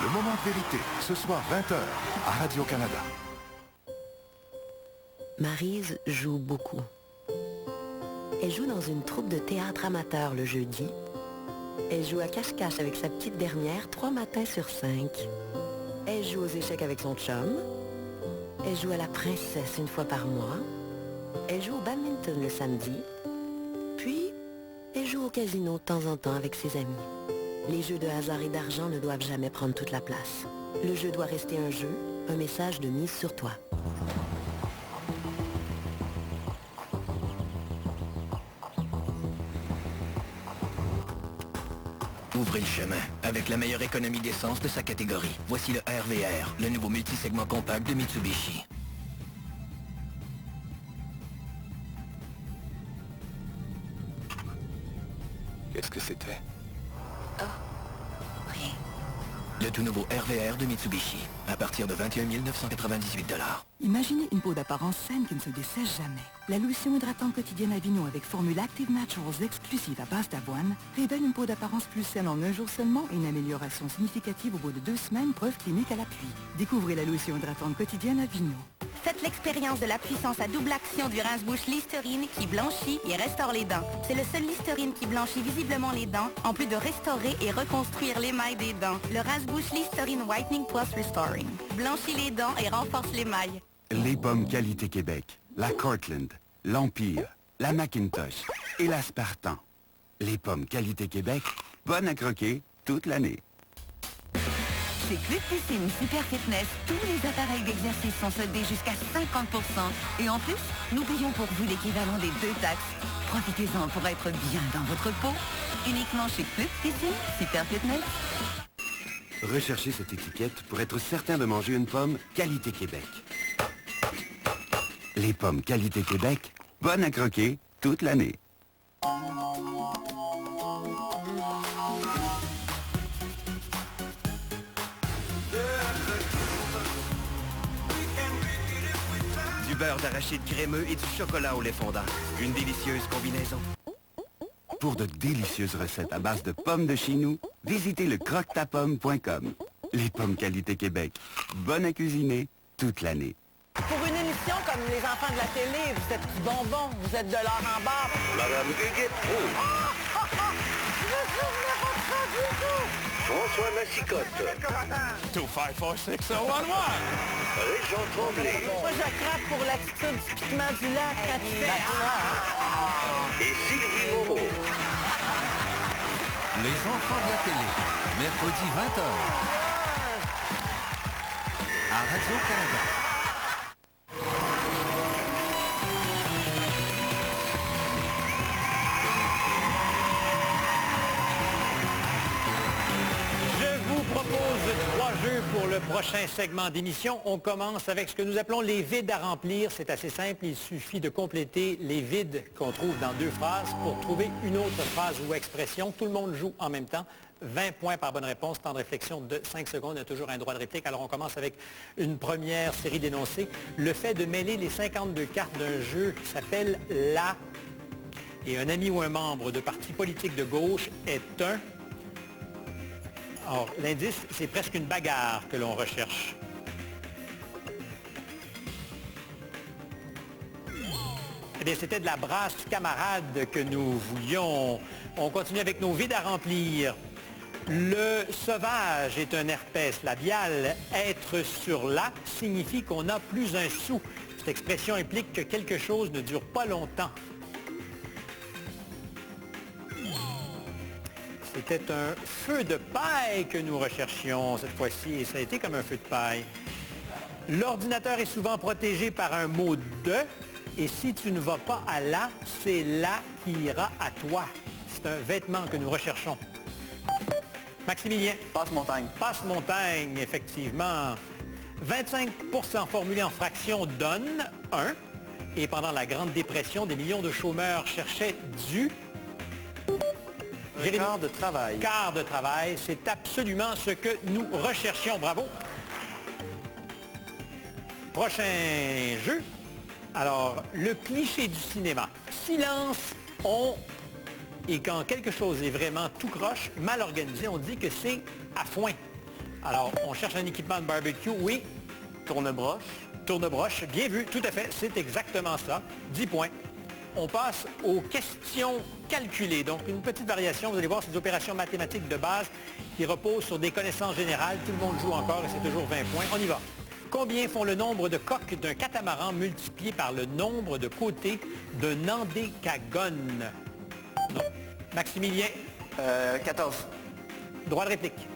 Le moment de vérité, ce soir 20h à Radio-Canada. Maryse joue beaucoup. Elle joue dans une troupe de théâtre amateur le jeudi. Elle joue à cache-cache avec sa petite dernière 3 matins sur 5. Elle joue aux échecs avec son chum. Elle joue à la princesse une fois par mois. Elle joue au badminton le samedi. Puis, elle joue au casino de temps en temps avec ses amis. Les jeux de hasard et d'argent ne doivent jamais prendre toute la place. Le jeu doit rester un jeu, un message de mise sur toi. Ouvrez le chemin avec la meilleure économie d'essence de sa catégorie. Voici le RVR, le nouveau multisegment compact de Mitsubishi. Qu'est-ce que c'était? Le tout nouveau RVR de Mitsubishi, à partir de 21 998 $. Imaginez une peau d'apparence saine qui ne se dessèche jamais. La lotion hydratante quotidienne Aveeno avec formule Active Naturals exclusive à base d'avoine révèle une peau d'apparence plus saine en un jour seulement et une amélioration significative au bout de 2 semaines, preuve clinique à l'appui. Découvrez la lotion hydratante quotidienne Aveeno. Faites l'expérience de la puissance à double action du rince-bouche Listerine qui blanchit et restaure les dents. C'est le seul Listerine qui blanchit visiblement les dents, en plus de restaurer et reconstruire l'émail des dents. Le rince-bouche Listerine Whitening Plus Restoring. Blanchit les dents et renforce l'émail. Les pommes qualité Québec, la Cortland, l'Empire, la Macintosh et la Spartan. Les pommes qualité Québec, bonnes à croquer toute l'année. Chez Club Piscine Super Fitness, tous les appareils d'exercice sont soldés jusqu'à 50%. Et en plus, nous payons pour vous l'équivalent des 2 taxes. Profitez-en pour être bien dans votre peau. Uniquement chez Club Piscine Super Fitness. Recherchez cette étiquette pour être certain de manger une pomme qualité Québec. Les pommes qualité Québec, bonnes à croquer toute l'année. Du beurre d'arachide crémeux et du chocolat au lait fondant. Une délicieuse combinaison. Pour de délicieuses recettes à base de pommes de chez nous, visitez le croquetapomme.com. Les pommes qualité Québec, bonnes à cuisiner toute l'année. Pour une émission comme Les Enfants de la télé, vous êtes du bonbon, vous êtes de l'or en barre. Madame Huguette Pro. Je me souvenais pas de ça du tout. François Massicotte. 2546011. Réjean Tremblay. Moi, je craque pour l'attitude du piquement du lac quand tu fais Et Sylvie Moreau. Les enfants de la télé, mercredi 20h. À Radio-Canada. Pour le prochain segment d'émission, on commence avec ce que nous appelons les vides à remplir. C'est assez simple, il suffit de compléter les vides qu'on trouve dans 2 phrases pour trouver une autre phrase ou expression. Tout le monde joue en même temps. 20 points par bonne réponse, temps de réflexion de 5 secondes, il y a toujours un droit de réplique. Alors on commence avec une première série d'énoncés. Le fait de mêler les 52 cartes d'un jeu qui s'appelle la... Et un ami ou un membre de parti politique de gauche est un... Or, l'indice, c'est presque une bagarre que l'on recherche. Eh bien, c'était de la brasse camarade que nous voulions. On continue avec nos vides à remplir. Le sauvage est un herpès labial. Être sur la signifie qu'on n'a plus un sou. Cette expression implique que quelque chose ne dure pas longtemps. C'était un feu de paille que nous recherchions cette fois-ci, et ça a été comme un feu de paille. L'ordinateur est souvent protégé par un mot « de », et si tu ne vas pas à la, c'est là qui ira à toi. C'est un vêtement que nous recherchons. Maximilien. Passe-montagne. Passe-montagne, effectivement. 25% formulé en fraction donne 1. Et pendant la Grande Dépression, des millions de chômeurs cherchaient du... Quart de travail. Quart de travail, c'est absolument ce que nous recherchions. Bravo. Prochain jeu. Alors, le cliché du cinéma. Silence, et quand quelque chose est vraiment tout croche, mal organisé, on dit que c'est à foin. Alors, on cherche un équipement de barbecue, oui. Tourne-broche. Tourne-broche, bien vu, tout à fait, c'est exactement ça. 10 points. On passe aux questions calculées. Donc, une petite variation, vous allez voir, c'est des opérations mathématiques de base qui reposent sur des connaissances générales. Tout le monde joue encore et c'est toujours 20 points. On y va. Combien font le nombre de coques d'un catamaran multiplié par le nombre de côtés d'un endécagone? Non. Maximilien? 14. Droit de réplique.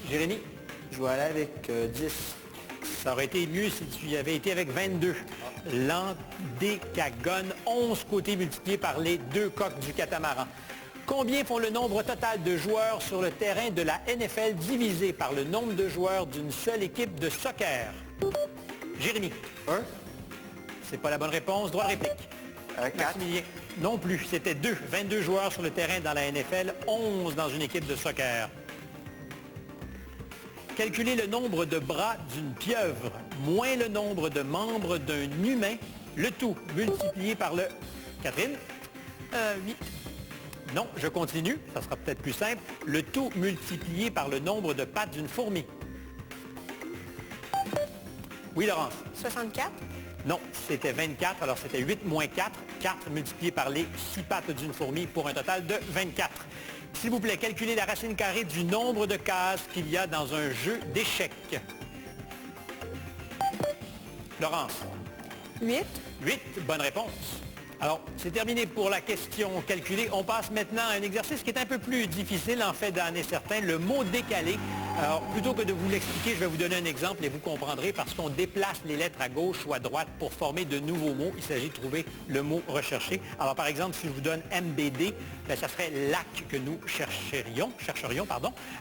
Jérémy? Je vais aller avec 10. Ça aurait été mieux si tu y avais été avec 22. L'endécagone, 11 côtés multipliés par les 2 coques du catamaran. Combien font le nombre total de joueurs sur le terrain de la NFL divisé par le nombre de joueurs d'une seule équipe de soccer? Jérémy? 1. C'est pas la bonne réponse. Droit de réplique. 4. Maximilien? Non plus. C'était 2. 22 joueurs sur le terrain dans la NFL, 11 dans une équipe de soccer. Calculer le nombre de bras d'une pieuvre moins le nombre de membres d'un humain, le tout multiplié par le... Catherine? 8. Non, je continue, ça sera peut-être plus simple. Le tout multiplié par le nombre de pattes d'une fourmi. Oui, Laurence? 64. Non, c'était 24, alors c'était 8 moins 4. 4 multiplié par les 6 pattes d'une fourmi pour un total de 24. S'il vous plaît, calculez la racine carrée du nombre de cases qu'il y a dans un jeu d'échecs. Laurence? 8. 8, bonne réponse. Alors, c'est terminé pour la question calculée. On passe maintenant à un exercice qui est un peu plus difficile, en fait, d'en est certain, le mot décalé. Alors, plutôt que de vous l'expliquer, je vais vous donner un exemple et vous comprendrez parce qu'on déplace les lettres à gauche ou à droite pour former de nouveaux mots. Il s'agit de trouver le mot recherché. Alors, par exemple, si je vous donne MBD, ben, ça serait lac que nous chercherions.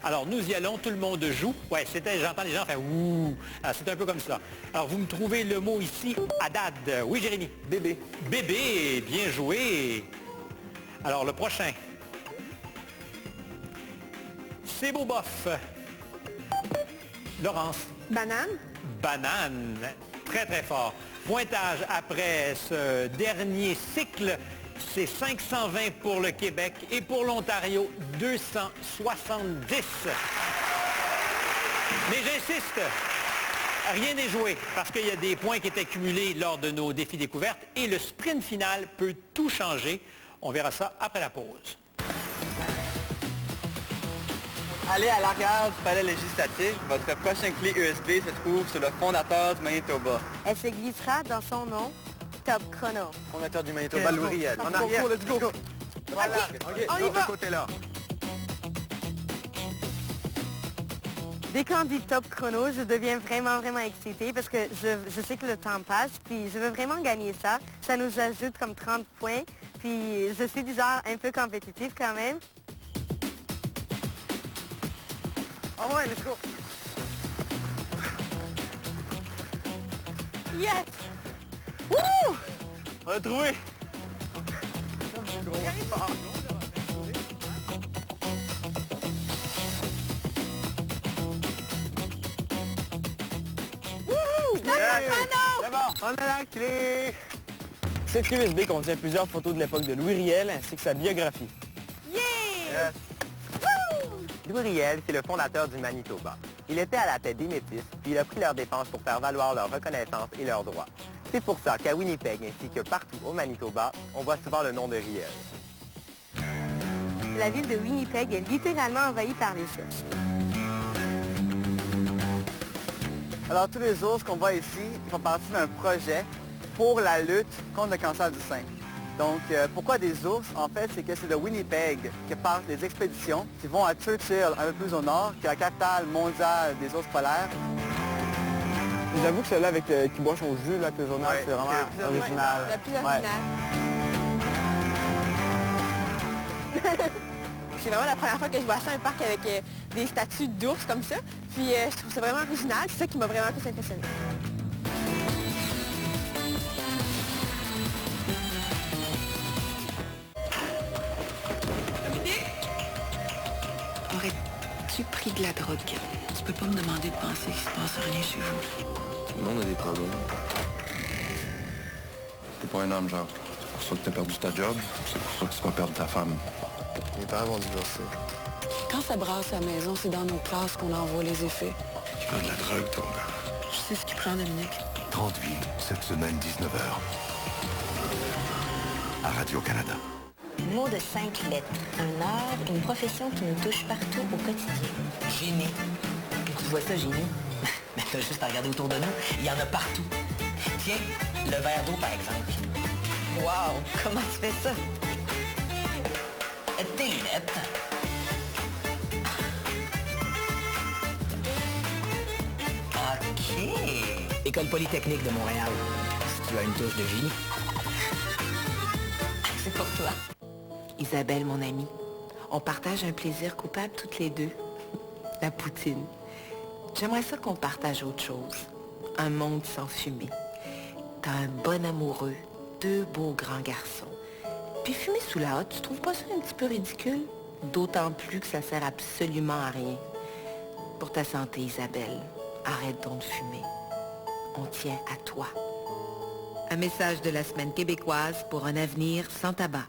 Alors, nous y allons, tout le monde joue. Ouais, j'entends les gens faire ouh. C'est un peu comme ça. Alors, vous me trouvez le mot ici, Haddad. Oui, Jérémy? Bébé. Bébé, bien joué. Alors, le prochain. C'est beau bof. Laurence? Banane. Banane. Très, très fort. Pointage après ce dernier cycle, c'est 520 pour le Québec et pour l'Ontario, 270. Mais j'insiste, rien n'est joué parce qu'il y a des points qui étaient cumulés lors de nos défis découvertes et le sprint final peut tout changer. On verra ça après la pause. Allez à l'arrière du palais législatif. Votre prochaine clé USB se trouve sur le fondateur du Manitoba. Elle se glissera dans son nom, Top Chrono. Fondateur du Manitoba, Lou Riel. En arrière. Let's go. Voilà. OK, on y va. Côté-là. Dès qu'on dit Top Chrono, je deviens vraiment excitée parce que je sais que le temps passe, puis je veux vraiment gagner ça. Ça nous ajoute comme 30 points, puis je suis du genre un peu compétitive quand même. Ah ouais, let's go. Yes! Wouh! On l'a trouvé. C'est bon, on a la clé. Cette clé USB contient plusieurs photos de l'époque de Louis Riel ainsi que sa biographie. Yeah! Louis Riel, c'est le fondateur du Manitoba. Il était à la tête des Métis, puis il a pris leurs dépenses pour faire valoir leur reconnaissance et leurs droits. C'est pour ça qu'à Winnipeg ainsi que partout au Manitoba, on voit souvent le nom de Riel. La ville de Winnipeg est littéralement envahie par les ours. Alors tous les ours qu'on voit ici font partie d'un projet pour la lutte contre le cancer du sein. Donc, pourquoi des ours? En fait, c'est que c'est de Winnipeg que partent les expéditions qui vont à Churchill, un peu plus au nord, qui est la capitale mondiale des ours polaires. J'avoue que celui-là avec qui boit son jus, là, avec le journal, c'est vraiment original. La plus originale. C'est vraiment la première fois que je vois ça, un parc avec des statues d'ours comme ça. Puis je trouve ça vraiment original. C'est ça qui m'a vraiment plus impressionné. Aurais-tu pris de la drogue? Tu peux pas me demander de penser qu'il se passe rien chez vous. Tout le monde a des problèmes. T'es pas un homme, genre. C'est pour ça que t'as perdu ta job. C'est pour ça que tu vas perdre ta femme. Mes parents vont divorcer. Quand ça brasse à la maison, c'est dans nos classes qu'on envoie les effets. Tu prends de la drogue, ton gars. Je sais ce qu'il prend, Dominique. 30 vies, cette semaine, 19h. À Radio-Canada. Mot de 5 lettres. Un art, une profession qui nous touche partout au quotidien. Génie. Tu vois ça, génie? Mais t'as juste à regarder autour de nous, il y en a partout. Tiens, le verre d'eau, par exemple. Wow! Comment tu fais ça? Tes lunettes. OK. École Polytechnique de Montréal. Si tu as une touche de génie. C'est pour toi. Isabelle, mon amie, on partage un plaisir coupable toutes les deux. La poutine. J'aimerais ça qu'on partage autre chose. Un monde sans fumée. T'as un bon amoureux, 2 beaux grands garçons. Puis fumer sous la hotte, tu trouves pas ça un petit peu ridicule? D'autant plus que ça sert absolument à rien. Pour ta santé, Isabelle, arrête donc de fumer. On tient à toi. Un message de la Semaine québécoise pour un avenir sans tabac.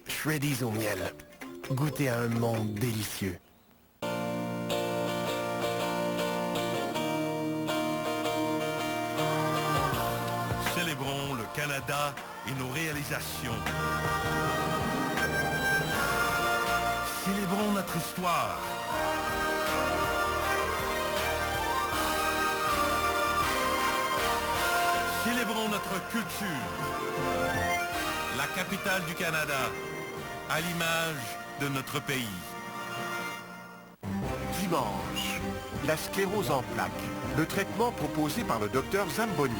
Shreddies au miel. Goûtez à un monde délicieux. Célébrons le Canada et nos réalisations. Célébrons notre histoire. Célébrons notre culture. La capitale du Canada, à l'image de notre pays. Dimanche, la sclérose en plaques, le traitement proposé par le docteur Zamboni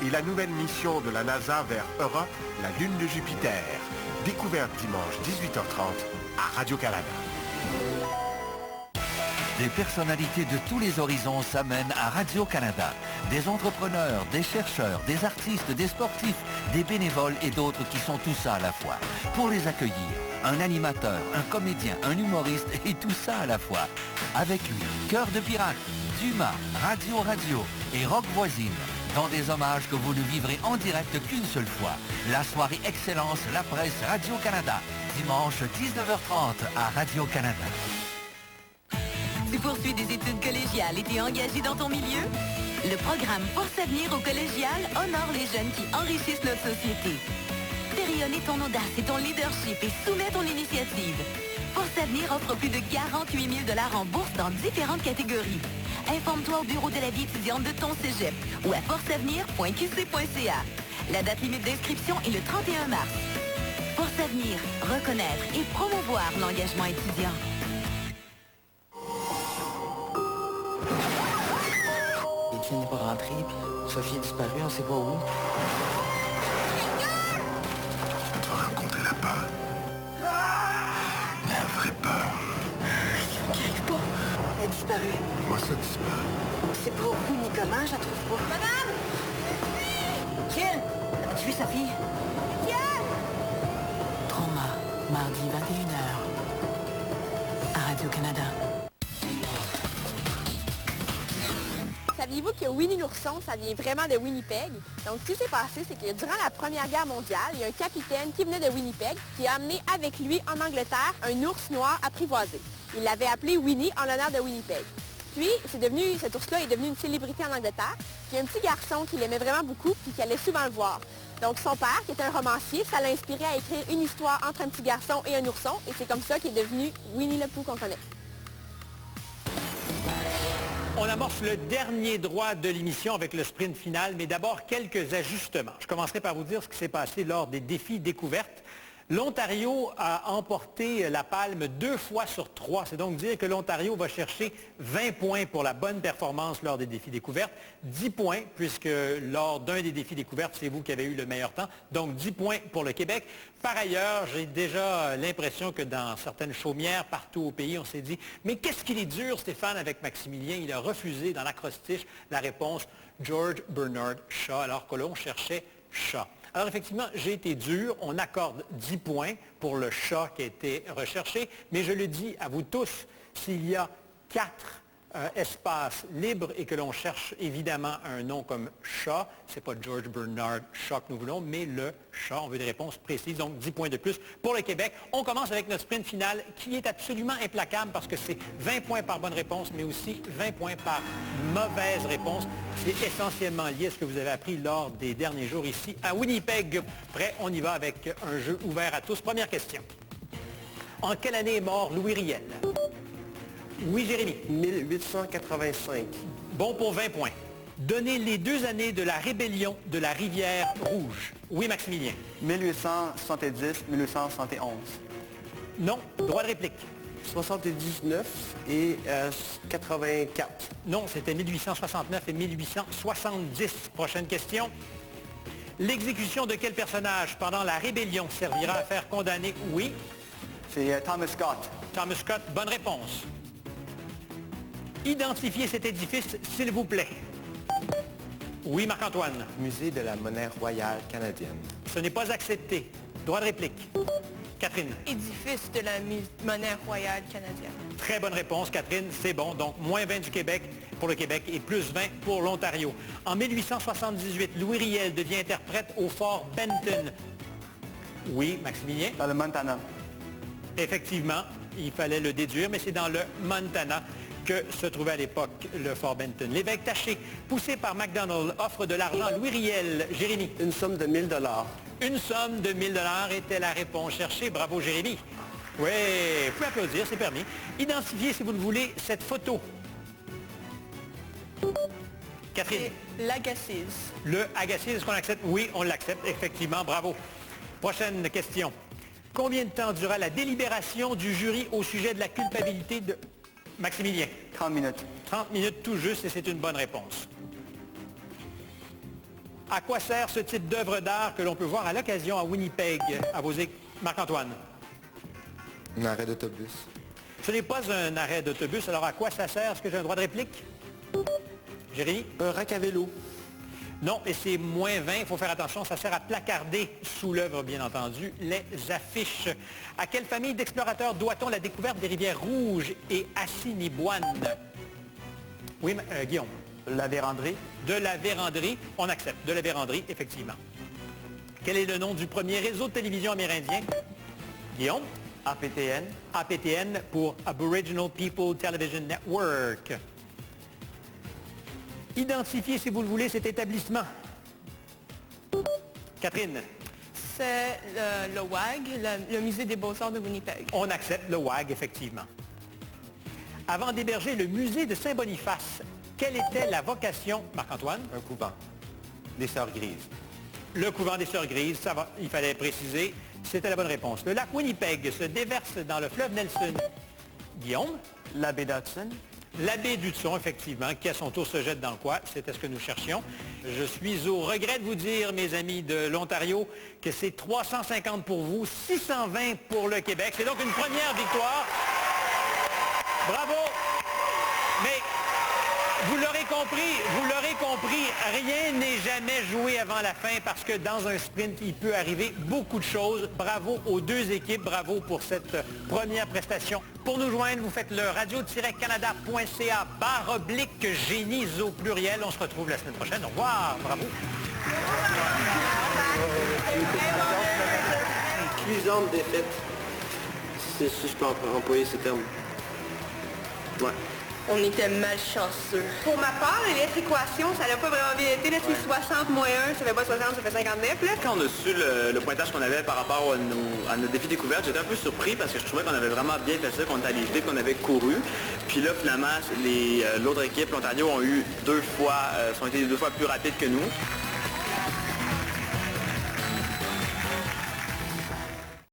et la nouvelle mission de la NASA vers Europe, la Lune de Jupiter. Découverte dimanche 18h30 à Radio-Canada. Des personnalités de tous les horizons s'amènent à Radio-Canada. Des entrepreneurs, des chercheurs, des artistes, des sportifs, des bénévoles et d'autres qui sont tout ça à la fois. Pour les accueillir, un animateur, un comédien, un humoriste et tout ça à la fois. Avec lui, Cœur de pirate, Dumas, Radio et Rock Voisine. Dans des hommages que vous ne vivrez en direct qu'une seule fois. La soirée Excellence, la presse Radio-Canada. Dimanche 19h30 à Radio-Canada. Tu poursuis des études collégiales et t'es engagé dans ton milieu? Le programme Force Avenir au collégial honore les jeunes qui enrichissent notre société. Fais rayonner ton audace et ton leadership et soumets ton initiative. Force Avenir offre plus de 48 000 $ en bourse dans différentes catégories. Informe-toi au bureau de la vie étudiante de ton cégep ou à forceavenir.qc.ca. La date limite d'inscription est le 31 mars. Force Avenir, reconnaître et promouvoir l'engagement étudiant. Étienne n'est pas rentré, puis Sophie est disparue, on sait pas où. Tu vas rencontrer la peur. La vraie peur. Qui arrive pas. Elle est disparue. Moi, ça disparaît. C'est pas où ni comment, je la trouve pas. Madame! Tiens! As-tu vu sa fille? Trauma, mardi 21h. À Radio-Canada. Saviez-vous que Winnie l'ourson, ça vient vraiment de Winnipeg? Donc, ce qui s'est passé, c'est que durant la Première Guerre mondiale, il y a un capitaine qui venait de Winnipeg qui a amené avec lui en Angleterre un ours noir apprivoisé. Il l'avait appelé Winnie en l'honneur de Winnipeg. Puis, cet ours-là est devenu une célébrité en Angleterre. Puis, il y a un petit garçon qui l'aimait vraiment beaucoup et qui allait souvent le voir. Donc, son père, qui était un romancier, ça l'a inspiré à écrire une histoire entre un petit garçon et un ourson. Et c'est comme ça qu'il est devenu Winnie le Pooh qu'on connaît. On amorce le dernier droit de l'émission avec le sprint final, mais d'abord quelques ajustements. Je commencerai par vous dire ce qui s'est passé lors des défis découvertes. L'Ontario a emporté la palme 2 fois sur 3. C'est donc dire que l'Ontario va chercher 20 points pour la bonne performance lors des défis découvertes. 10 points, puisque lors d'un des défis découvertes, c'est vous qui avez eu le meilleur temps. Donc 10 points pour le Québec. Par ailleurs, j'ai déjà l'impression que dans certaines chaumières partout au pays, on s'est dit « Mais qu'est-ce qu'il est dur, Stéphane, avec Maximilien? » Il a refusé dans l'acrostiche la réponse George Bernard Shaw, alors que l'on cherchait Shaw. Alors effectivement, j'ai été dur, on accorde 10 points pour le chat qui a été recherché, mais je le dis à vous tous, s'il y a 4 espaces libres et que l'on cherche évidemment un nom comme chat, c'est pas George Bernard Shaw que nous voulons, mais le chat, on veut des réponses précises, donc 10 points de plus pour le Québec. On commence avec notre sprint final qui est absolument implacable parce que c'est 20 points par bonne réponse, mais aussi 20 points par mauvaise réponse. C'est essentiellement lié à ce que vous avez appris lors des derniers jours ici à Winnipeg. Prêt, on y va avec un jeu ouvert à tous. Première question. En quelle année est mort Louis Riel? Oui, Jérémy. 1885. Bon pour 20 points. Donnez les 2 années de la rébellion de la Rivière Rouge. Oui, Maximilien. 1870-1871. Non, droit de réplique. 79 et 84. Non, c'était 1869 et 1870. Prochaine question. L'exécution de quel personnage pendant la rébellion servira à faire condamner? Oui. C'est Thomas Scott. Thomas Scott, bonne réponse. Identifiez cet édifice, s'il vous plaît. Oui, Marc-Antoine. Musée de la monnaie royale canadienne. Ce n'est pas accepté. Droit de réplique. Catherine. Édifice de la monnaie royale canadienne. Très bonne réponse, Catherine. C'est bon. Donc, moins 20 du Québec pour le Québec et plus 20 pour l'Ontario. En 1878, Louis Riel devient interprète au fort Benton. Oui, Maximilien. Dans le Montana. Effectivement, il fallait le déduire, mais c'est dans le Montana que se trouvait à l'époque le fort Benton. L'évêque Taché, poussé par MacDonald, offre de l'argent à Louis Riel. Jérémy. Une somme de 1000 $. Une somme de 1000 $ était la réponse cherchée. Bravo, Jérémy. Oui, vous pouvez applaudir, c'est permis. Identifiez, si vous le voulez, cette photo. Catherine. L'Agassiz. Le Agassiz, est-ce qu'on l'accepte? Oui, on l'accepte, effectivement. Bravo. Prochaine question. Combien de temps dura la délibération du jury au sujet de la culpabilité de Maximilien? 30 minutes. 30 minutes tout juste et c'est une bonne réponse. À quoi sert ce type d'œuvre d'art que l'on peut voir à l'occasion à Winnipeg, à vos Marc-Antoine? Un arrêt d'autobus. Ce n'est pas un arrêt d'autobus, alors à quoi ça sert? Est-ce que j'ai un droit de réplique? Jérémy? Un rack à vélo. Non, et c'est moins 20, il faut faire attention, ça sert à placarder sous l'œuvre, bien entendu, les affiches. À quelle famille d'explorateurs doit-on la découverte des rivières Rouges et Assiniboine? Oui, Guillaume. La Vérandrie. De la Vérandrie, on accepte. De la Vérandrie, effectivement. Quel est le nom du premier réseau de télévision amérindien? Guillaume? APTN. APTN pour Aboriginal People Television Network. Identifiez, si vous le voulez, cet établissement. Catherine. C'est le WAG, le Musée des Beaux-Arts de Winnipeg. On accepte le WAG, effectivement. Avant d'héberger le musée de Saint-Boniface, quelle était la vocation, Marc-Antoine? Un couvent. Des Sœurs Grises. Le couvent des Sœurs Grises, ça va, il fallait préciser. C'était la bonne réponse. Le lac Winnipeg se déverse dans le fleuve Nelson. Guillaume? La baie d'Hudson. La baie d'Hudson, effectivement, qui à son tour se jette dans quoi? C'était ce que nous cherchions. Je suis au regret de vous dire, mes amis de l'Ontario, que c'est 350 pour vous, 620 pour le Québec. C'est donc une première victoire. Bravo! Mais vous l'aurez compris, rien n'est jamais joué avant la fin parce que dans un sprint, il peut arriver beaucoup de choses. Bravo aux deux équipes, bravo pour cette première prestation. Pour nous joindre, vous faites le radio-canada.ca/génies au pluriel. On se retrouve la semaine prochaine. Au revoir, bravo. Cuisante défaite. Si je peux employer ce terme. Ouais. On était malchanceux. Pour ma part, les lettres équations, ça n'a pas vraiment bien été. Là, c'est 60 moins 1, ça fait pas 60, ça fait 59. Là. Quand on a su le pointage qu'on avait par rapport à nos défis découvertes, j'étais un peu surpris parce que je trouvais qu'on avait vraiment bien fait ça, qu'on était allé vite, qu'on avait couru. Puis là, finalement, l'autre équipe, l'Ontario, ont été 2 fois plus rapides que nous.